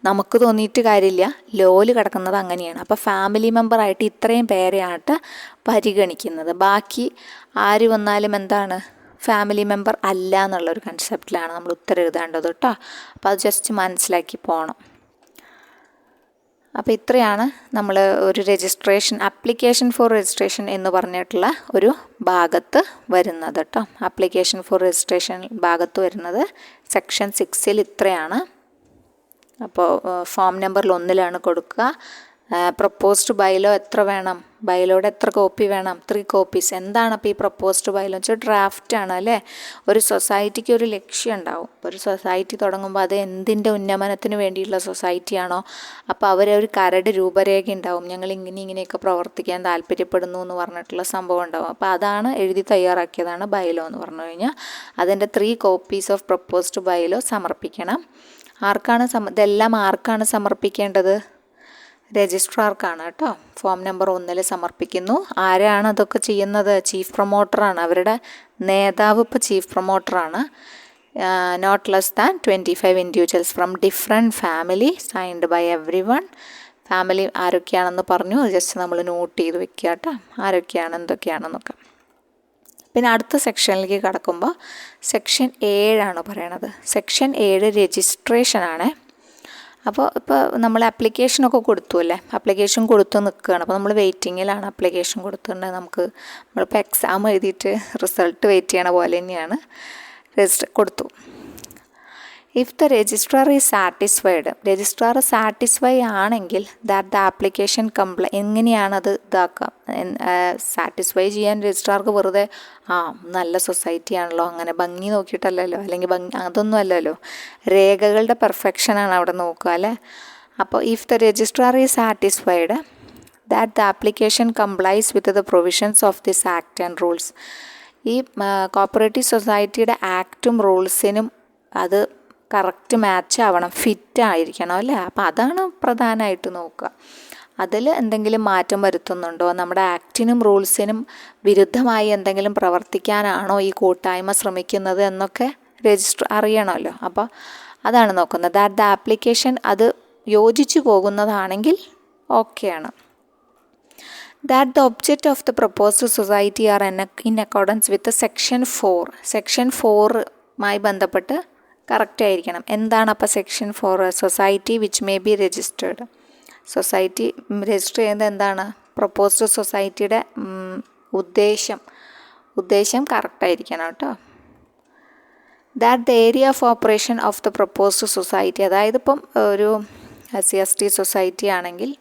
നമുക്ക് തോന്നിയിട്ട് കാര്യമില്ല, ലോയിൽ കിടക്കുന്നത് അങ്ങനെയാണ്. അപ്പോൾ ഫാമിലി മെമ്പറായിട്ട് ഇത്രയും പേരെയായിട്ട് പരിഗണിക്കുന്നത്. ബാക്കി ആര് വന്നാലും എന്താണ്, ഫാമിലി മെമ്പർ അല്ല എന്നുള്ളൊരു കൺസെപ്റ്റിലാണ് നമ്മൾ ഉത്തരം എഴുതേണ്ടത് കേട്ടോ. അപ്പോൾ അത് ജസ്റ്റ് മനസ്സിലാക്കി പോകണം. അപ്പോൾ ഇത്രയാണ് നമ്മൾ ഒരു രജിസ്ട്രേഷൻ, ആപ്ലിക്കേഷൻ ഫോർ രജിസ്ട്രേഷൻ എന്ന് പറഞ്ഞിട്ടുള്ള ഒരു ഭാഗത്ത് വരുന്നത് കേട്ടോ. ആപ്ലിക്കേഷൻ ഫോർ രജിസ്ട്രേഷൻ ഭാഗത്ത് വരുന്നത് സെക്ഷൻ 6 ഇത്രയാണ്. അപ്പോൾ ഫോം നമ്പറിൽ 1 കൊടുക്കുക. പ്രപ്പോസ്ഡ് ബൈലോ എത്ര വേണം, ബൈലോയുടെ എത്ര കോപ്പി വേണം, 3 കോപ്പീസ്. എന്താണ് അപ്പോൾ ഈ പ്രപ്പോസ്ഡ് ബൈലോ എന്ന് വെച്ചാൽ ഡ്രാഫ്റ്റാണ് അല്ലേ. ഒരു സൊസൈറ്റിക്ക് ഒരു ലക്ഷ്യം ഉണ്ടാവും. ഒരു സൊസൈറ്റി തുടങ്ങുമ്പോൾ അത് എന്തിൻ്റെ ഉന്നമനത്തിന് വേണ്ടിയുള്ള സൊസൈറ്റിയാണോ, അപ്പോൾ ഒരു കരട് രൂപരേഖ ഉണ്ടാവും. ഞങ്ങൾ ഇങ്ങനെയൊക്കെ പ്രവർത്തിക്കാൻ താല്പര്യപ്പെടുന്നു എന്ന് പറഞ്ഞിട്ടുള്ള സംഭവം ഉണ്ടാവും. അപ്പോൾ അതാണ് എഴുതി തയ്യാറാക്കിയതാണ് ബൈലോ എന്ന് പറഞ്ഞു കഴിഞ്ഞാൽ. അതിൻ്റെ 3 കോപ്പീസ് ഓഫ് പ്രപ്പോസ്ഡ് ബൈലോ സമർപ്പിക്കണം. ഇതെല്ലാം ആർക്കാണ് സമർപ്പിക്കേണ്ടത്? രജിസ്ട്രാർക്കാണ് കേട്ടോ. ഫോം നമ്പർ 1 സമർപ്പിക്കുന്നു. ആരാണ് അതൊക്കെ ചെയ്യുന്നത്? ചീഫ് പ്രൊമോട്ടറാണ്. അവരുടെ നേതാവ് ഇപ്പോൾ ചീഫ് പ്രൊമോട്ടറാണ്. Not less than 25 individuals from different family signed by every one. Family ആരൊക്കെയാണെന്ന് പറഞ്ഞു, ജസ്റ്റ് നമ്മൾ നോട്ട് ചെയ്ത് വെക്കുക കേട്ടോ, ആരൊക്കെയാണ് എന്തൊക്കെയാണെന്നൊക്കെ. പിന്നെ അടുത്ത സെക്ഷനിലേക്ക് കടക്കുമ്പോൾ സെക്ഷൻ 7 പറയണത്. സെക്ഷൻ 7 രജിസ്ട്രേഷനാണ്. അപ്പോൾ ഇപ്പോൾ നമ്മൾ ആപ്ലിക്കേഷനൊക്കെ കൊടുത്തു അല്ലേ, ആപ്ലിക്കേഷൻ കൊടുത്ത് നിൽക്കുകയാണ്. അപ്പോൾ നമ്മൾ വെയിറ്റിങ്ങിലാണ്. ആപ്ലിക്കേഷൻ കൊടുത്തിട്ടുണ്ടെങ്കിൽ നമ്മളിപ്പോൾ എക്സാം എഴുതിയിട്ട് റിസൾട്ട് വെയിറ്റ് ചെയ്യണ പോലെ തന്നെയാണ്. രജിസ്റ്റർ കൊടുത്തു. If the registrar is satisfied, registrar satisfy ആണെങ്കിൽ ദാറ്റ് ദ ആപ്ലിക്കേഷൻ എങ്ങനെയാണത് ഇതാക്കുക, സാറ്റിസ്ഫൈ ചെയ്യാൻ രജിസ്ട്രാർക്ക് വെറുതെ നല്ല സൊസൈറ്റി ആണല്ലോ അങ്ങനെ ഭംഗി നോക്കിയിട്ടല്ലല്ലോ, അല്ലെങ്കിൽ അതൊന്നും അല്ലല്ലോ, രേഖകളുടെ പെർഫെക്ഷനാണ് അവിടെ നോക്കുക അല്ലേ. അപ്പോൾ if the registrar is satisfied that the application complies with the provisions of this act and rules, ഈ കോപ്പറേറ്റീവ് സൊസൈറ്റിയുടെ ആക്റ്റും റൂൾസിനും അത് കറക്റ്റ് മാച്ച് ആവണം, ഫിറ്റ് ആയിരിക്കണം അല്ലേ. അപ്പോൾ അതാണ് പ്രധാനമായിട്ട് നോക്കുക. അതിൽ എന്തെങ്കിലും മാറ്റം വരുത്തുന്നുണ്ടോ, നമ്മുടെ ആക്റ്റിനും റൂൾസിനും വിരുദ്ധമായി എന്തെങ്കിലും പ്രവർത്തിക്കാനാണോ ഈ കൂട്ടായ്മ ശ്രമിക്കുന്നത് എന്നൊക്കെ രജിസ്റ്റർ അറിയണമല്ലോ. അപ്പോൾ അതാണ് നോക്കുന്നത്. ദാറ്റ് ദ ആപ്ലിക്കേഷൻ അത് യോജിച്ചു പോകുന്നതാണെങ്കിൽ ഓക്കെയാണ്. That the object of the proposed society are in accordance with the section 4. Section 4മായി ബന്ധപ്പെട്ട് കറക്റ്റ് ആയിരിക്കണം. എന്താണ് അപ്പോൾ section 4? Society which may be registered. Society register ചെയ്യുന്നത് എന്താണ്? പ്രപ്പോസ്ഡ് സൊസൈറ്റിയുടെ ഉദ്ദേശം കറക്റ്റായിരിക്കണം കേട്ടോ. That the area of operation of the proposed society, അതായത് ഇപ്പം ഒരു SC/ST സൊസൈറ്റി ആണെങ്കിൽ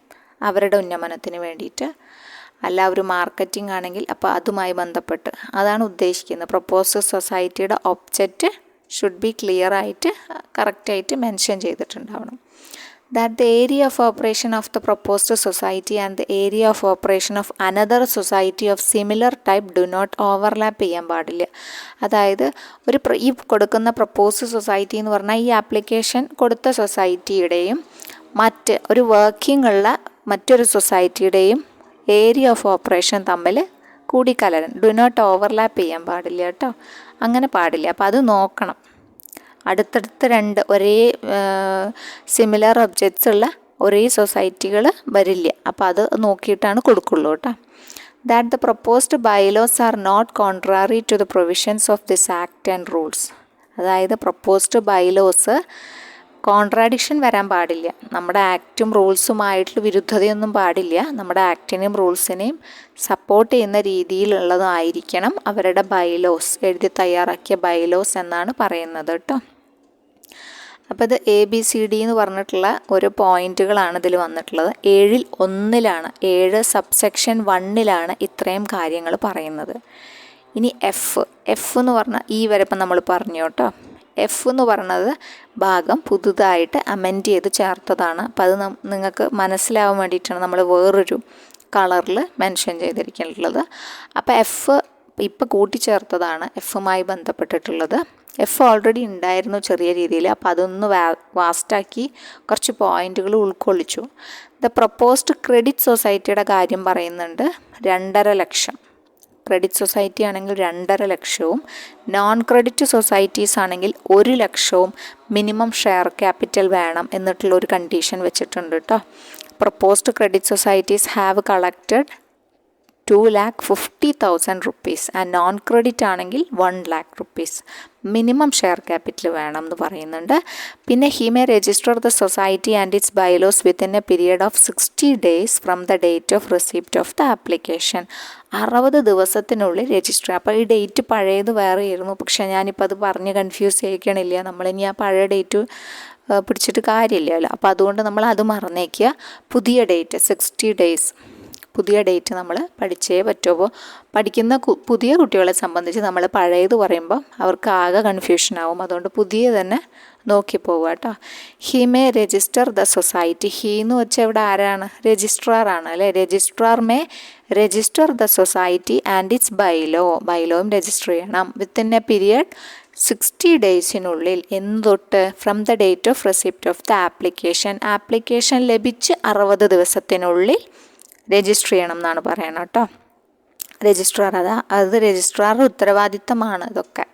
അവരുടെ ഉന്നമനത്തിന് വേണ്ടിയിട്ട്, അല്ല ഒരു മാർക്കറ്റിംഗ് ആണെങ്കിൽ അപ്പോൾ അതുമായി ബന്ധപ്പെട്ട്, അതാണ് ഉദ്ദേശിക്കുന്നത്. പ്രപ്പോസ്ഡ് സൊസൈറ്റിയുടെ ഒബ്ജക്റ്റ് ഷുഡ് ബി ക്ലിയർ ആയിട്ട് കറക്റ്റായിട്ട് മെൻഷൻ ചെയ്തിട്ടുണ്ടാവണം. That the area of operation of the proposed society and the area of operation of another society of similar type do not overlap ചെയ്യാൻ പാടില്ല. അതായത് ഈ കൊടുക്കുന്ന പ്രപ്പോസ്ഡ് സൊസൈറ്റി എന്ന് പറഞ്ഞാൽ ഈ ആപ്ലിക്കേഷൻ കൊടുത്ത സൊസൈറ്റിയുടെയും ഒരു വർക്കിംഗ് ഉള്ള മറ്റൊരു സൊസൈറ്റിയുടെയും ഏരിയ ഓഫ് ഓപ്പറേഷൻ തമ്മിൽ കൂടിക്കലരൻ, ഡു നോട്ട് ഓവർലാപ്പ് ചെയ്യാൻ പാടില്ല കേട്ടോ. അങ്ങനെ പാടില്ല. അപ്പോൾ അത് നോക്കണം. അടുത്തടുത്ത് 2 ഒരേ സിമിലർ ഒബ്ജക്ട്സ് ഉള്ള ഒരേ സൊസൈറ്റികൾ വരില്ല. അപ്പോൾ അത് നോക്കിയിട്ടാണ് കൊടുക്കുള്ളൂ കേട്ടോ. That the proposed bylaws are not contrary to the provisions of this act and rules. അതായത് പ്രപ്പോസ്ഡ് ബൈലോസ് കോൺട്രാഡിക്ഷൻ വരാൻ പാടില്ല. നമ്മുടെ ആക്റ്റും റൂൾസുമായിട്ടുള്ള വിരുദ്ധതയൊന്നും പാടില്ല. നമ്മുടെ ആക്റ്റിനെയും റൂൾസിനെയും സപ്പോർട്ട് ചെയ്യുന്ന രീതിയിലുള്ളതായിരിക്കണം അവരുടെ ബൈലോസ്, എഴുതി തയ്യാറാക്കിയ ബൈലോസ് എന്നാണ് പറയുന്നത് കേട്ടോ. അപ്പോൾ ഇത് ABCD എന്ന് പറഞ്ഞിട്ടുള്ള ഒരു പോയിന്റുകളാണ് ഇതിൽ വന്നിട്ടുള്ളത്. 7ൽ 1ലാണ്, 7 സബ്സെക്ഷൻ 1ലാണ് ഇത്രയും കാര്യങ്ങൾ പറയുന്നത്. ഇനി F എന്ന് പറഞ്ഞാൽ ഈ വരെ ഇപ്പം നമ്മൾ പറഞ്ഞു കേട്ടോ. F എന്ന് പറയുന്നത് ഭാഗം പുതുതായിട്ട് അമെൻഡ് ചെയ്ത് ചേർത്തതാണ്. അപ്പോൾ അത് നിങ്ങൾക്ക് മനസ്സിലാവാൻ വേണ്ടിയിട്ടാണ് നമ്മൾ വേറൊരു കളറിൽ മെൻഷൻ ചെയ്തിരിക്കുന്നുള്ളത്. അപ്പോൾ F ഇപ്പോൾ കൂട്ടിച്ചേർത്തതാണ് Fമായി ബന്ധപ്പെട്ടിട്ടുള്ളത്. F ഓൾറെഡി ഉണ്ടായിരുന്നു ചെറിയ രീതിയിൽ. അപ്പോൾ അതൊന്ന് വാസ്റ്റാക്കി കുറച്ച് പോയിന്റുകൾ ഉൾക്കൊള്ളിച്ചു. ദ പ്രപ്പോസ്ഡ് ക്രെഡിറ്റ് സൊസൈറ്റിയുടെ കാര്യം പറയുന്നുണ്ട്. 2.5 ലക്ഷം ക്രെഡിറ്റ് സൊസൈറ്റി ആണെങ്കിൽ 2.5 ലക്ഷവും നോൺ ക്രെഡിറ്റ് സൊസൈറ്റീസ് ആണെങ്കിൽ 1 ലക്ഷവും മിനിമം ഷെയർ ക്യാപിറ്റൽ വേണം എന്നിട്ടുള്ളൊരു കണ്ടീഷൻ വെച്ചിട്ടുണ്ട് കേട്ടോ. Proposed credit societies have collected 2,50,000 rupees and non credit ആണെങ്കിൽ 1,00,000 റുപ്പീസ് മിനിമം ഷെയർ ക്യാപിറ്റൽ വേണം എന്ന് പറയുന്നുണ്ട്. പിന്നെ he may register the society and it's bylaws within a period of 60 days from the date of receipt of the application. 60 ദിവസത്തിനുള്ളിൽ register. അപ്പോൾ ഈ date പഴയത് വേറെ ആയിരുന്നു, പക്ഷേ ഞാനിപ്പോൾ അത് പറഞ്ഞ് കൺഫ്യൂസ് ചെയ്യിക്കണില്ല. നമ്മളിനി ആ പഴയ ഡേറ്റ് പിടിച്ചിട്ട് കാര്യമില്ലല്ലോ. അപ്പോൾ അതുകൊണ്ട് നമ്മൾ അത് മറന്നേക്കുക. പുതിയ ഡേറ്റ് 60 ഡേയ്സ് പുതിയ ഡേറ്റ് നമ്മൾ പഠിച്ചേ പറ്റുമോ. പഠിക്കുന്ന പുതിയ കുട്ടികളെ സംബന്ധിച്ച് നമ്മൾ പഴയത് പറയുമ്പോൾ അവർക്ക് ആകെ കൺഫ്യൂഷൻ ആവും. അതുകൊണ്ട് പുതിയ തന്നെ നോക്കി പോവുക കേട്ടോ. He may register the society. He എന്ന് വെച്ചാൽ ഇവിടെ ആരാണ്? രജിസ്ട്രാർ ആണ് അല്ലേ. Registrar may register the society and its ബൈലോയും രജിസ്റ്റർ ചെയ്യണം വിത്തിൻ എ പീരിയഡ് 60 ഡേയ്സിനുള്ളിൽ. എന്തൊട്ട്? From the date of receipt of the application ലഭിച്ച് 60 ദിവസത്തിനുള്ളിൽ രജിസ്റ്റർ ചെയ്യണം എന്നാണ് പറയണം കേട്ടോ. രജിസ്ട്രാർ അത് രജിസ്ട്രാറുടെ ഉത്തരവാദിത്തമാണ് ഇതൊക്കെ.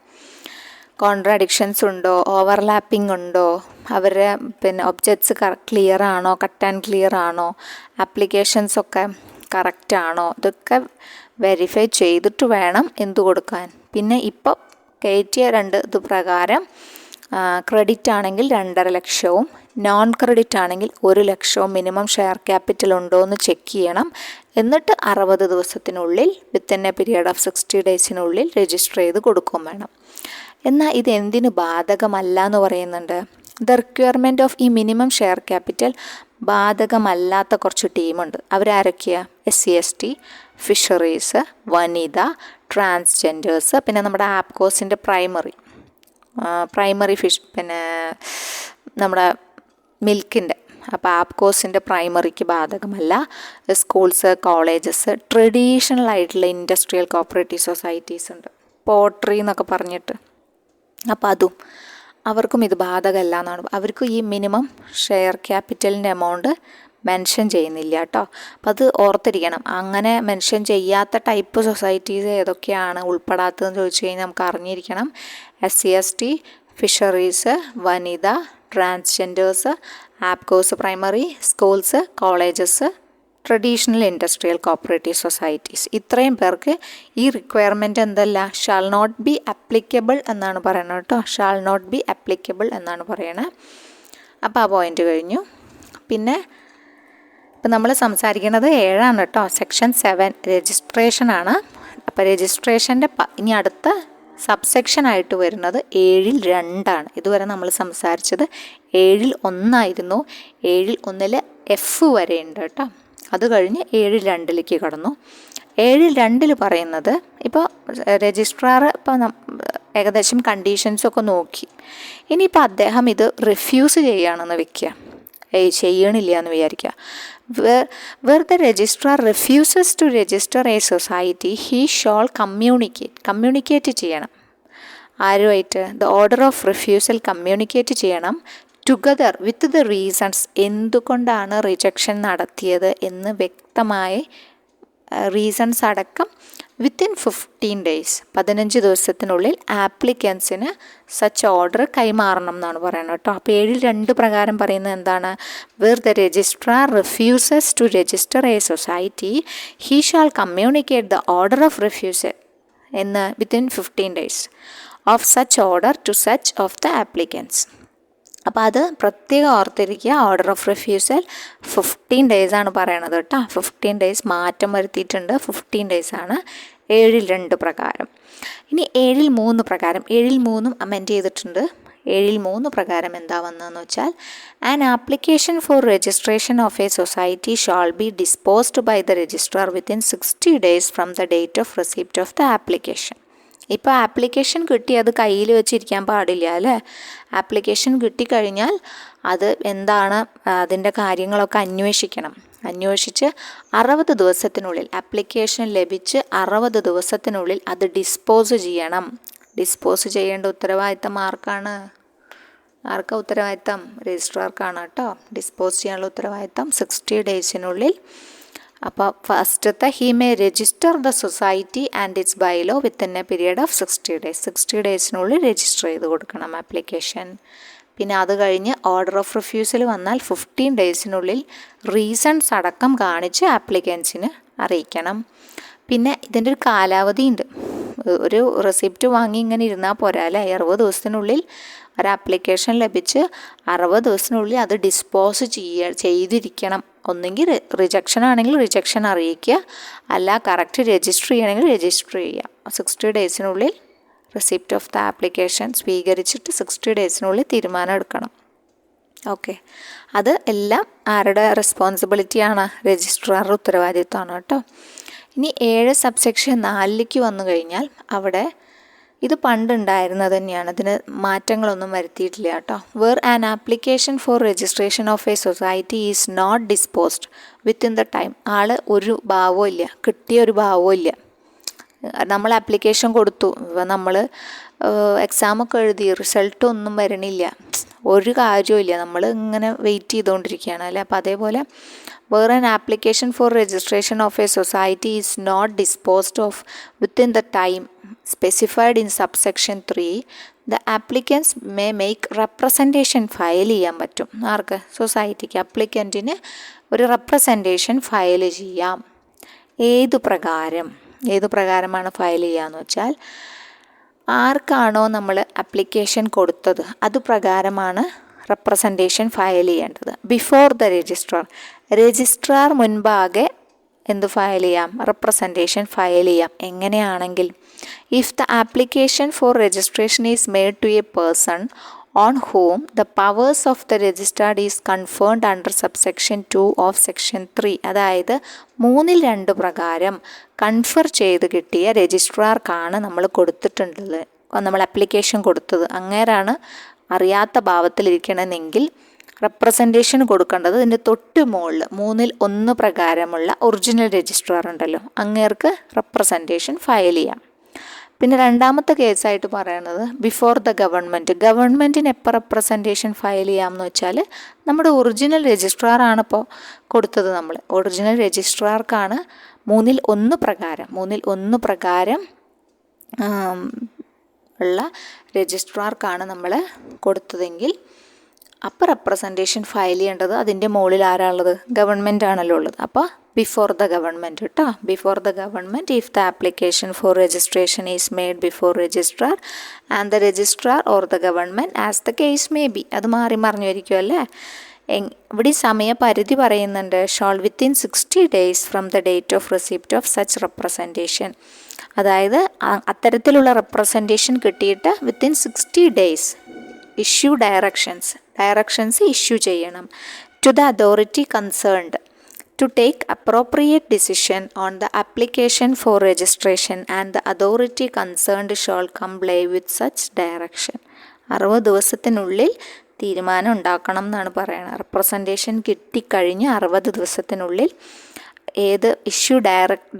കോൺട്രാഡിക്ഷൻസ് ഉണ്ടോ, ഓവർലാപ്പിംഗ് ഉണ്ടോ, അവരുടെ ഒബ്ജക്ട്സ് ക്ലിയർ ആണോ, കട്ട് ആൻഡ് ക്ലിയർ ആണോ, ആപ്ലിക്കേഷൻസൊക്കെ കറക്റ്റ് ആണോ, ഇതൊക്കെ വെരിഫൈ ചെയ്തിട്ട് വേണം എന്ത് കൊടുക്കാൻ. പിന്നെ ഇപ്പോൾ കയറ്റിയ 2 ഇത് പ്രകാരം ക്രെഡിറ്റ് ആണെങ്കിൽ 2.5 ലക്ഷവും നോൺ ക്രെഡിറ്റ് ആണെങ്കിൽ 1 ലക്ഷവും മിനിമം ഷെയർ ക്യാപിറ്റൽ ഉണ്ടോ എന്ന് ചെക്ക് ചെയ്യണം. എന്നിട്ട് 60 ദിവസത്തിനുള്ളിൽ വിത്തിൻ എ പീരിയഡ് ഓഫ് 60 ഡേയ്സിനുള്ളിൽ രജിസ്റ്റർ ചെയ്ത് കൊടുക്കുകയും വേണം. എന്നാൽ ഇത് എന്തിന് ബാധകമല്ല എന്ന് പറയുന്നുണ്ട്. ദ റിക്വയർമെൻറ്റ് ഓഫ് ഈ മിനിമം ഷെയർ ക്യാപിറ്റൽ ബാധകമല്ലാത്ത കുറച്ച് ടീമുണ്ട്. അവരാരൊക്കെയാണ്? SC/ST, ഫിഷറീസ്, വനിത, ട്രാൻസ്ജെൻഡേഴ്സ്, പിന്നെ നമ്മുടെ ആപ്കോസിൻ്റെ പ്രൈമറി ഫിഷ്, പിന്നെ നമ്മുടെ മിൽക്കിൻ്റെ. അപ്പോൾ ആപ്കോസിൻ്റെ പ്രൈമറിക്ക് ബാധകമല്ല. സ്കൂൾസ്, കോളേജസ്, ട്രഡീഷണൽ ആയിട്ടുള്ള ഇൻഡസ്ട്രിയൽ കോപ്പറേറ്റീവ് സൊസൈറ്റീസ് ഉണ്ട്, പോട്രി എന്നൊക്കെ പറഞ്ഞിട്ട്. അപ്പോൾ അവർക്കും ഇത് ബാധകമല്ല എന്നാണ്. അവർക്കും ഈ മിനിമം ഷെയർ ക്യാപിറ്റലിൻ്റെ എമൗണ്ട് മെൻഷൻ ചെയ്യുന്നില്ല കേട്ടോ. അപ്പം അത് ഓർത്തിരിക്കണം. അങ്ങനെ മെൻഷൻ ചെയ്യാത്ത ടൈപ്പ് സൊസൈറ്റീസ് ഏതൊക്കെയാണ് ഉൾപ്പെടാത്തതെന്ന് ചോദിച്ചു കഴിഞ്ഞാൽ നമുക്ക് അറിഞ്ഞിരിക്കണം. SC/ST, ഫിഷറീസ്, വനിത, transgenders, APCOS primary, schools, colleges, traditional industrial cooperative societies. ഇത്രയും പേർക്ക് ഈ റിക്വയർമെൻറ്റ് എന്തല്ല, ഷാൾ നോട്ട് ബി അപ്ലിക്കബിൾ എന്നാണ് പറയുന്നത് കേട്ടോ. ഷാൾ നോട്ട് ബി അപ്ലിക്കബിൾ എന്നാണ് പറയണത്. അപ്പോൾ ആ പോയിൻ്റ് കഴിഞ്ഞു. പിന്നെ ഇപ്പം നമ്മൾ സംസാരിക്കുന്നത് 7 കേട്ടോ. സെക്ഷൻ 7 രജിസ്ട്രേഷനാണ്. അപ്പോൾ രജിസ്ട്രേഷൻ്റെ ഇനി അടുത്ത സബ്സെക്ഷനായിട്ട് വരുന്നത് 7-2 ഇതുവരെ നമ്മൾ സംസാരിച്ചത് 7-1 7-1 F വരെ ഉണ്ട് കേട്ടോ. അത് കഴിഞ്ഞ് 7-2 കടന്നു. 7-2 പറയുന്നത് ഇപ്പോൾ രജിസ്ട്രാർ ഇപ്പോൾ ഏകദേശം കണ്ടീഷൻസൊക്കെ നോക്കി. ഇനിയിപ്പോൾ അദ്ദേഹം ഇത് റിഫ്യൂസ് ചെയ്യുകയാണെന്ന് വെക്കുക, ചെയ്യണില്ല എന്ന് വിചാരിക്കുക. where the registrar refuses to register a society, he shall communicate ചെയ്യണം. ആരുമായിട്ട്? the order of refusal communicate ചെയ്യണം ടുഗദർ വിത്ത് ദ റീസൺസ്, എന്തുകൊണ്ടാണ് റിജക്ഷൻ നടത്തിയത് എന്ന് വ്യക്തമായി റീസൺസ് അടക്കം വിത്തിൻ 15 days 15 ദിവസത്തിനുള്ളിൽ ആപ്ലിക്കൻസിന് സച്ച് ഓർഡർ കൈമാറണം എന്നാണ് പറയുന്നത് കേട്ടോ. അപ്പോൾ 7-2 പ്രകാരം പറയുന്നത് എന്താണ്? Where the registrar refuses to register a society, he shall communicate the order of refusal എന്ന് within 15 days of such order to such of the applicants. അപ്പോൾ അത് പ്രത്യേകം ഓർത്തിരിക്കുക. ഓർഡർ ഓഫ് റിഫ്യൂസൽ 15 days ആണ് പറയണത് കേട്ടോ. 15 days മാറ്റം വരുത്തിയിട്ടുണ്ട്. 15 days ആണ് 7-2 പ്രകാരം. ഇനി 7-3 പ്രകാരം 7-3 അമെൻഡ് ചെയ്തിട്ടുണ്ട്. 7-3 പ്രകാരം എന്താ വന്നതെന്ന് വെച്ചാൽ, an application for registration of a society shall be disposed by the registrar within 60 days from the date of receipt of the application. ഇപ്പോൾ ആപ്ലിക്കേഷൻ കിട്ടി അത് കയ്യിൽ വെച്ചിരിക്കാൻ പാടില്ല അല്ലേ. ആപ്ലിക്കേഷൻ കിട്ടിക്കഴിഞ്ഞാൽ അത് എന്താണ് അതിൻ്റെ കാര്യങ്ങളൊക്കെ അന്വേഷിച്ച് 60 ദിവസത്തിനുള്ളിൽ, ആപ്ലിക്കേഷൻ ലഭിച്ച് 60 ദിവസത്തിനുള്ളിൽ അത് ഡിസ്പോസ് ചെയ്യണം. ഡിസ്പോസ് ചെയ്യേണ്ട ഉത്തരവാദിത്തം ആർക്കാണ്? ഉത്തരവാദിത്തം? രജിസ്ട്രാർക്കാണ് കേട്ടോ. ഡിസ്പോസ് ചെയ്യാനുള്ള ഉത്തരവാദിത്തം 60 daysനുള്ളിൽ അപ്പോൾ ഫസ്റ്റത്തെ he may register the society and its bylaw within a period of 60 days. 60 ഡേയ്സിനുള്ളിൽ രജിസ്റ്റർ ചെയ്ത് കൊടുക്കണം ആപ്ലിക്കേഷൻ. പിന്നെ അത് കഴിഞ്ഞ് ഓർഡർ ഓഫ് റിഫ്യൂസൽ വന്നാൽ 15 ഡേയ്സിനുള്ളിൽ റീസൺസ് അടക്കം കാണിച്ച് ആപ്ലിക്കൻസിന് അറിയിക്കണം. പിന്നെ ഇതിൻ്റെ ഒരു കാലാവധി ഉണ്ട്. ഒരു റെസിപ്റ്റ് വാങ്ങി ഇങ്ങനെ ഇരുന്നാൽ പോരാ അല്ലേ. 60 ദിവസത്തിനുള്ളിൽ ഒരു ആപ്ലിക്കേഷൻ ലഭിച്ച് 60 ദിവസത്തിനുള്ളിൽ അത് ഡിസ്പോസ് ചെയ്തിരിക്കണം. ഒന്നെങ്കിൽ റിജക്ഷൻ ആണെങ്കിൽ റിജക്ഷൻ അറിയിക്കുക, അല്ല കറക്റ്റ് രജിസ്റ്റർ ചെയ്യണമെങ്കിൽ രജിസ്റ്റർ ചെയ്യുക. 60 ഡേയ്സിനുള്ളിൽ റിസിപ്റ്റ് ഓഫ് ദ ആപ്ലിക്കേഷൻ സ്വീകരിച്ചിട്ട് 60 ഡേയ്സിനുള്ളിൽ തീരുമാനം എടുക്കണം. ഓക്കെ, അത് എല്ലാം ആരുടെ റെസ്പോൺസിബിലിറ്റിയാണ്? രജിസ്ട്രാറുടെ ഉത്തരവാദിത്വമാണ് കേട്ടോ. ഇനി 7 സബ്സെക്ഷൻ 4ലേക്ക് വന്നു കഴിഞ്ഞാൽ അവിടെ ഇത് പണ്ടുണ്ടായിരുന്നത് തന്നെയാണ്, അതിന് മാറ്റങ്ങളൊന്നും വരുത്തിയിട്ടില്ല കേട്ടോ. Where an application for registration of a society is not disposed within the time. ആൾ ഒരു ഭാവവും ഇല്ല, കിട്ടിയ ഒരു ഭാവവും ഇല്ല. നമ്മൾ ആപ്ലിക്കേഷൻ കൊടുത്തു, നമ്മൾ എക്സാമൊക്കെ എഴുതി, റിസൾട്ടൊന്നും വരണില്ല, ഒരു കാര്യവുമില്ല, നമ്മൾ ഇങ്ങനെ വെയിറ്റ് ചെയ്തുകൊണ്ടിരിക്കുകയാണ് അല്ലേ. അപ്പോൾ അതേപോലെ where an application for registration of a society is not disposed of within the time specified in subsection 3 the applicants may make representation file ചെയ്യാൻ പറ്റും. ആർക്ക്? സൊസൈറ്റിക്ക്. ആപ്ലിക്കൻറ്റിന് ഒരു റെപ്രസെൻറ്റേഷൻ ഫയൽ ചെയ്യാം. ഏതു പ്രകാരമാണ് ഫയൽ ചെയ്യുകയെന്ന് വെച്ചാൽ, ആർക്കാണോ നമ്മൾ ആപ്ലിക്കേഷൻ കൊടുത്തത് അത് പ്രകാരമാണ് റെപ്രസെൻറ്റേഷൻ ഫയൽ ചെയ്യേണ്ടത്. ബിഫോർ ദ രജിസ്ട്രാർ മുൻപാകെ എന്ത് ഫയൽ ചെയ്യാം? റെപ്രസെൻറ്റേഷൻ ഫയൽ ചെയ്യാം. എങ്ങനെയാണെങ്കിൽ, if the application for registration is made to a person on whom the powers of the registered is conferred under subsection 2 of section 3. അതായത് 3-2 പ്രകാരം confer ചെയ്ത് കിട്ടിയ രജിസ്ട്രാർക്കാണ് നമ്മൾ കൊടുത്തിട്ടുള്ളത്, നമ്മൾ ആപ്ലിക്കേഷൻ കൊടുത്തത്. അങ്ങേരാണ് അറിയാത്ത ഭാവത്തിലിരിക്കണമെങ്കിൽ റെപ്രസെൻറ്റേഷൻ കൊടുക്കേണ്ടത് ഇതിൻ്റെ തൊട്ട് മുകളിൽ 3-1 പ്രകാരമുള്ള ഒറിജിനൽ രജിസ്ട്രാർ ഉണ്ടല്ലോ, അങ്ങേർക്ക് റെപ്രസെൻറ്റേഷൻ ഫയൽ ചെയ്യാം. പിന്നെ രണ്ടാമത്തെ കേസായിട്ട് പറയുന്നത് ബിഫോർ ദ ഗവൺമെൻറ്റിന് എപ്പോൾ റെപ്രസെൻറ്റേഷൻ ഫയൽ ചെയ്യാമെന്ന് വെച്ചാൽ, നമ്മുടെ ഒറിജിനൽ രജിസ്ട്രാറാണ് ഇപ്പോൾ കൊടുത്തത്. നമ്മൾ ഒറിജിനൽ രജിസ്ട്രാർക്കാണ് 3-1 പ്രകാരം ഉള്ള രജിസ്ട്രാർക്കാണ് നമ്മൾ കൊടുത്തതെങ്കിൽ അപ്പോൾ റെപ്രസെൻറ്റേഷൻ ഫയൽ ചെയ്യേണ്ടത് അതിൻ്റെ മുകളിൽ ആരാളുള്ളത്? ഗവൺമെൻറ് ആണല്ലോ ഉള്ളത്. അപ്പോൾ ബിഫോർ ദ ഗവൺമെൻറ് കേട്ടോ. Before the government if the application for registration is made before registrar and the registrar or the government as the case may be. അത് മാറി മറിഞ്ഞിരിക്കും അല്ലേ. ഇവിടെ സമയപരിധി പറയുന്നുണ്ട്. Shall within 60 days from the date of receipt of such representation. അതായത് അത്തരത്തിലുള്ള representation കിട്ടിയിട്ട് within 60 days issue directions issue ചെയ്യണം to the authority concerned to take appropriate decision on the application for registration and the authority concerned shall comply with such direction. 60 ദിവസത്തിനുള്ളിൽ തീരുമാനം ഉണ്ടാക്കണം എന്നാണ് പറയുന്നത്. Representation കിട്ടിക്കഴിഞ്ഞ് 60 ദിവസത്തിനുള്ളിൽ ഏത്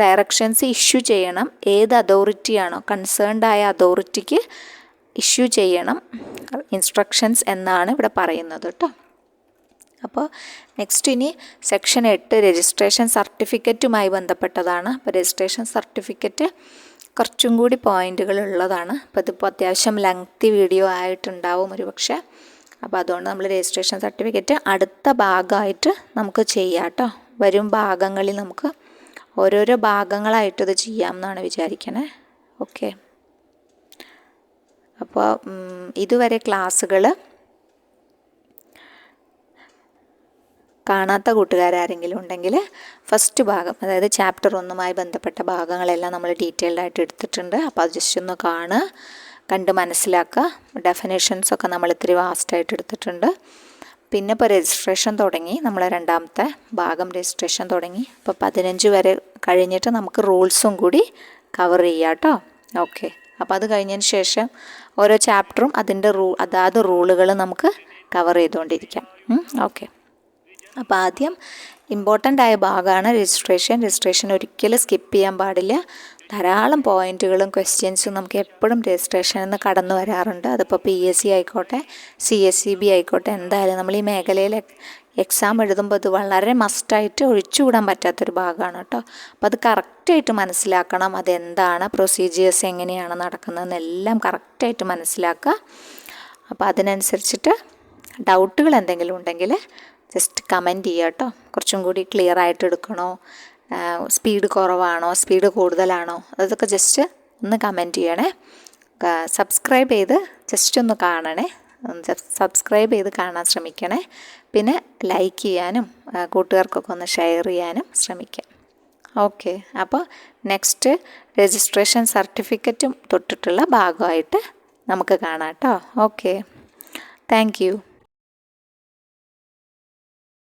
ഡയറക്ഷൻസ് ഇഷ്യൂ ചെയ്യണം, ഏത് അതോറിറ്റിയാണോ കൺസേൺഡ് ആയ അതോറിറ്റിക്ക് ഇഷ്യൂ ചെയ്യണം ഇൻസ്ട്രക്ഷൻസ് എന്നാണ് ഇവിടെ പറയുന്നത് കേട്ടോ. അപ്പോൾ നെക്സ്റ്റ് ഇനി സെക്ഷൻ 8 രജിസ്ട്രേഷൻ സർട്ടിഫിക്കറ്റുമായി ബന്ധപ്പെട്ടതാണ്. അപ്പോൾ രജിസ്ട്രേഷൻ സർട്ടിഫിക്കറ്റ് കുറച്ചും കൂടി പോയിൻറ്റുകൾ ഉള്ളതാണ്. അപ്പോൾ ഇതിപ്പോൾ അത്യാവശ്യം ലെങ്തി വീഡിയോ ആയിട്ടുണ്ടാവും ഒരു പക്ഷേ. അപ്പോൾ അതുകൊണ്ട് നമ്മൾ രജിസ്ട്രേഷൻ സർട്ടിഫിക്കറ്റ് അടുത്ത ഭാഗമായിട്ട് നമുക്ക് ചെയ്യാം കേട്ടോ. വരും ഭാഗങ്ങളിൽ നമുക്ക് ഓരോരോ ഭാഗങ്ങളായിട്ട് ഇത് ചെയ്യാം എന്നാണ് വിചാരിക്കണേ. ഓക്കെ, അപ്പോൾ ഇതുവരെ ക്ലാസ്സുകൾ കാണാത്ത കൂട്ടുകാരെങ്കിലും ഉണ്ടെങ്കിൽ ഫസ്റ്റ് ഭാഗം, അതായത് ചാപ്റ്റർ 1 ബന്ധപ്പെട്ട ഭാഗങ്ങളെല്ലാം നമ്മൾ ഡീറ്റെയിൽഡ് ആയിട്ട് എടുത്തിട്ടുണ്ട്. അപ്പോൾ അത് ജസ്റ്റ് ഒന്ന് കണ്ട് മനസ്സിലാക്കുക. ഡെഫിനേഷൻസൊക്കെ നമ്മൾ ഇത്തിരി വാസ്റ്റായിട്ട് എടുത്തിട്ടുണ്ട്. പിന്നെ ഇപ്പോൾ രജിസ്ട്രേഷൻ തുടങ്ങി, നമ്മൾ രണ്ടാമത്തെ ഭാഗം രജിസ്ട്രേഷൻ തുടങ്ങി. ഇപ്പോൾ 15 വരെ കഴിഞ്ഞിട്ട് നമുക്ക് റൂൾസും കൂടി കവർ ചെയ്യാം കേട്ടോ. ഓക്കെ, അപ്പോൾ അത് കഴിഞ്ഞതിന് ശേഷം ഓരോ ചാപ്റ്ററും അതിൻ്റെ അതാത് റൂളുകൾ നമുക്ക് കവർ ചെയ്തുകൊണ്ടിരിക്കാം. ഓക്കെ, അപ്പോൾ ആദ്യം ഇമ്പോർട്ടൻ്റ് ആയ ഭാഗമാണ് രജിസ്ട്രേഷൻ ഒരിക്കലും സ്കിപ്പ് ചെയ്യാൻ പാടില്ല. ധാരാളം പോയിൻറ്റുകളും ക്വസ്റ്റ്യൻസും നമുക്ക് എപ്പോഴും രജിസ്ട്രേഷനിൽ നിന്ന് കടന്നു വരാറുണ്ട്. അതിപ്പോൾ PSC ആയിക്കോട്ടെ, CSEB ആയിക്കോട്ടെ, എന്തായാലും നമ്മൾ ഈ മേഖലയിൽ എക്സാം എഴുതുമ്പോൾ ഇത് വളരെ മസ്റ്റായിട്ട് ഒഴിച്ചുകൂടാൻ പറ്റാത്തൊരു ഭാഗമാണ് കേട്ടോ. അപ്പോൾ അത് കറക്റ്റായിട്ട് മനസ്സിലാക്കണം. അതെന്താണ്, പ്രൊസീജിയേഴ്സ് എങ്ങനെയാണ് നടക്കുന്നതെന്നെല്ലാം കറക്റ്റായിട്ട് മനസ്സിലാക്കുക. അപ്പോൾ അതിനനുസരിച്ചിട്ട് ഡൗട്ടുകൾ എന്തെങ്കിലും ഉണ്ടെങ്കിൽ ജസ്റ്റ് കമൻറ്റ് ചെയ്യുക കേട്ടോ. കുറച്ചും കൂടി ക്ലിയർ ആയിട്ട് എടുക്കണോ, സ്പീഡ് കുറവാണോ, സ്പീഡ് കൂടുതലാണോ, അതൊക്കെ ജസ്റ്റ് ഒന്ന് കമൻറ്റ് ചെയ്യണേ. സബ്സ്ക്രൈബ് ചെയ്ത് ജസ്റ്റ് ഒന്ന് കാണണേ, സബ്സ്ക്രൈബ് ചെയ്ത് കാണാൻ ശ്രമിക്കണേ. പിന്നെ ലൈക്ക് ചെയ്യാനും കൂട്ടുകാർക്കൊക്കെ ഒന്ന് ഷെയർ ചെയ്യാനും ശ്രമിക്കാം. ഓക്കെ, അപ്പോൾ നെക്സ്റ്റ് രജിസ്ട്രേഷൻ സർട്ടിഫിക്കറ്റും തൊട്ടിട്ടുള്ള ഭാഗമായിട്ട് നമുക്ക് കാണാം കേട്ടോ. Okay, thank you.